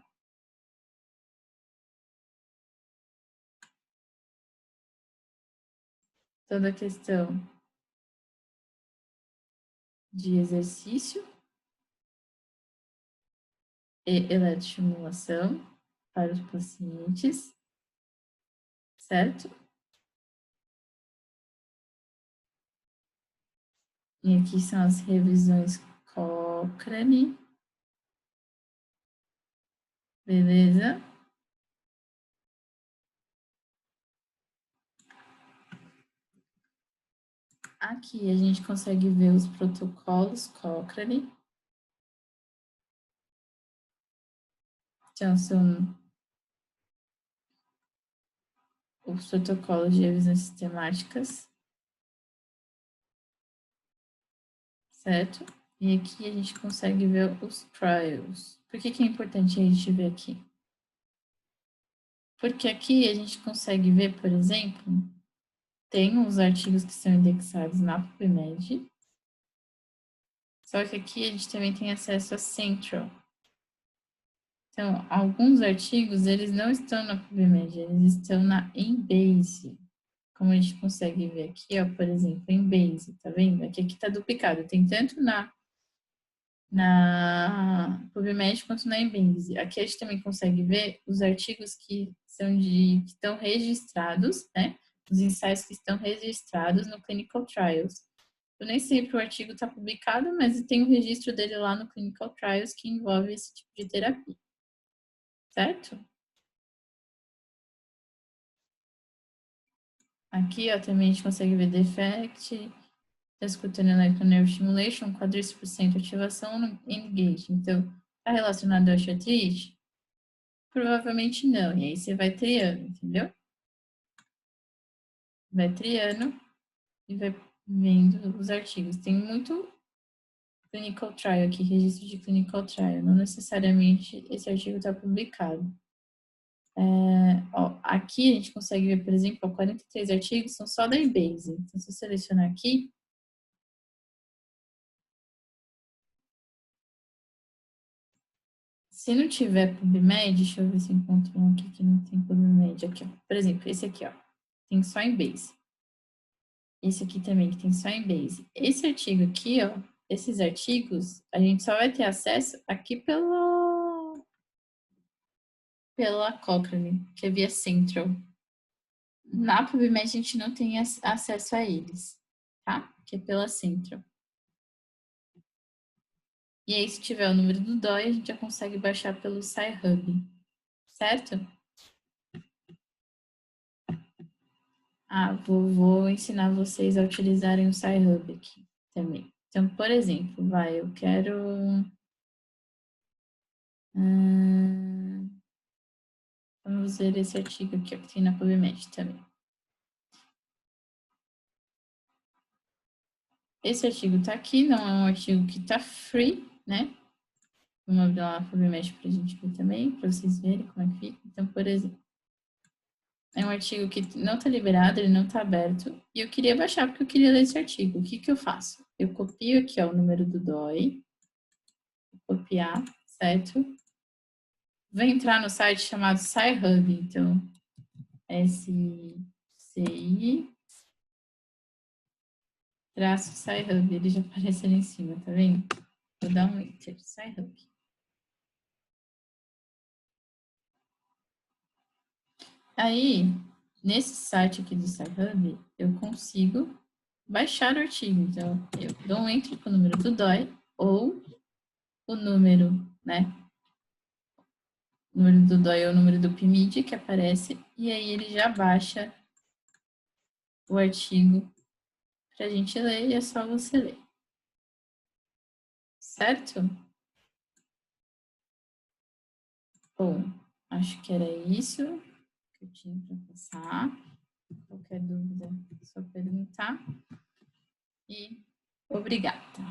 Toda a questão de exercício e eletroestimulação para os pacientes, certo? E aqui são as revisões Cochrane, beleza? Aqui a gente consegue ver os protocolos Cochrane. Então, são os protocolos de revisões sistemáticas, certo? E aqui a gente consegue ver os trials. Por que é importante a gente ver aqui? Porque aqui a gente consegue ver, por exemplo, tem uns artigos que são indexados na PubMed, Só que aqui a gente também tem acesso a Central. Então, alguns artigos, eles não estão na PubMed, eles estão na Embase. Como a gente consegue ver aqui, ó, por exemplo, Embase, tá vendo? Aqui está duplicado, tem tanto na PubMed quanto na Embase. Aqui a gente também consegue ver os artigos que estão registrados, né? Os ensaios que estão registrados no Clinical Trials. Eu nem sempre o artigo está publicado, mas tem o registro dele lá no Clinical Trials que envolve esse tipo de terapia. Certo? Aqui, ó, também a gente consegue ver defect, escutando electronerve stimulation, quadríceps por cento ativação no engage. Então, está relacionado ao artrite? Provavelmente não. E aí você vai triando, entendeu? Vai triando e vai vendo os artigos. Tem muito clinical trial aqui, registro de clinical trial. Não necessariamente esse artigo está publicado. Ó, aqui a gente consegue ver, por exemplo, 43 artigos são só da Embase. Então, se eu selecionar aqui, se não tiver PubMed, deixa eu ver se eu encontro um aqui que não tem PubMed. Aqui, ó. Por exemplo, esse aqui, ó, tem só Embase. Esse aqui também que tem só Embase. Esse artigo aqui, ó, esses artigos, a gente só vai ter acesso aqui pela Cochrane, que é via Central. Na PubMed a gente não tem acesso a eles, tá? Que é pela Central. E aí, se tiver o número do DOI, a gente já consegue baixar pelo SciHub, certo? Ah, vou ensinar vocês a utilizarem o SciHub aqui também. Então, por exemplo, eu quero... vamos ver esse artigo aqui, que tem na PubMed também. Esse artigo está aqui, não é um artigo que está free, né? Vamos abrir lá a PubMed para a gente ver também, para vocês verem como é que fica. Então, por exemplo, é um artigo que não está liberado, ele não está aberto, e eu queria baixar porque eu queria ler esse artigo. O que que eu faço? Eu copio aqui, ó, o número do DOI, vou copiar, certo? Vou entrar no site chamado SciHub, então, SCI-SciHub, ele já aparece ali em cima, tá vendo? Vou dar um enter, SciHub. Aí, nesse site aqui do SciHub, eu consigo baixar o artigo. Então, eu dou um enter com o número do DOI ou o número, né? O número do DOI ou o número do PMID que aparece, e aí ele já baixa o artigo para a gente ler e é só você ler. Certo? Bom, acho que era isso que eu tinha para passar. Qualquer dúvida, é só perguntar. E obrigada.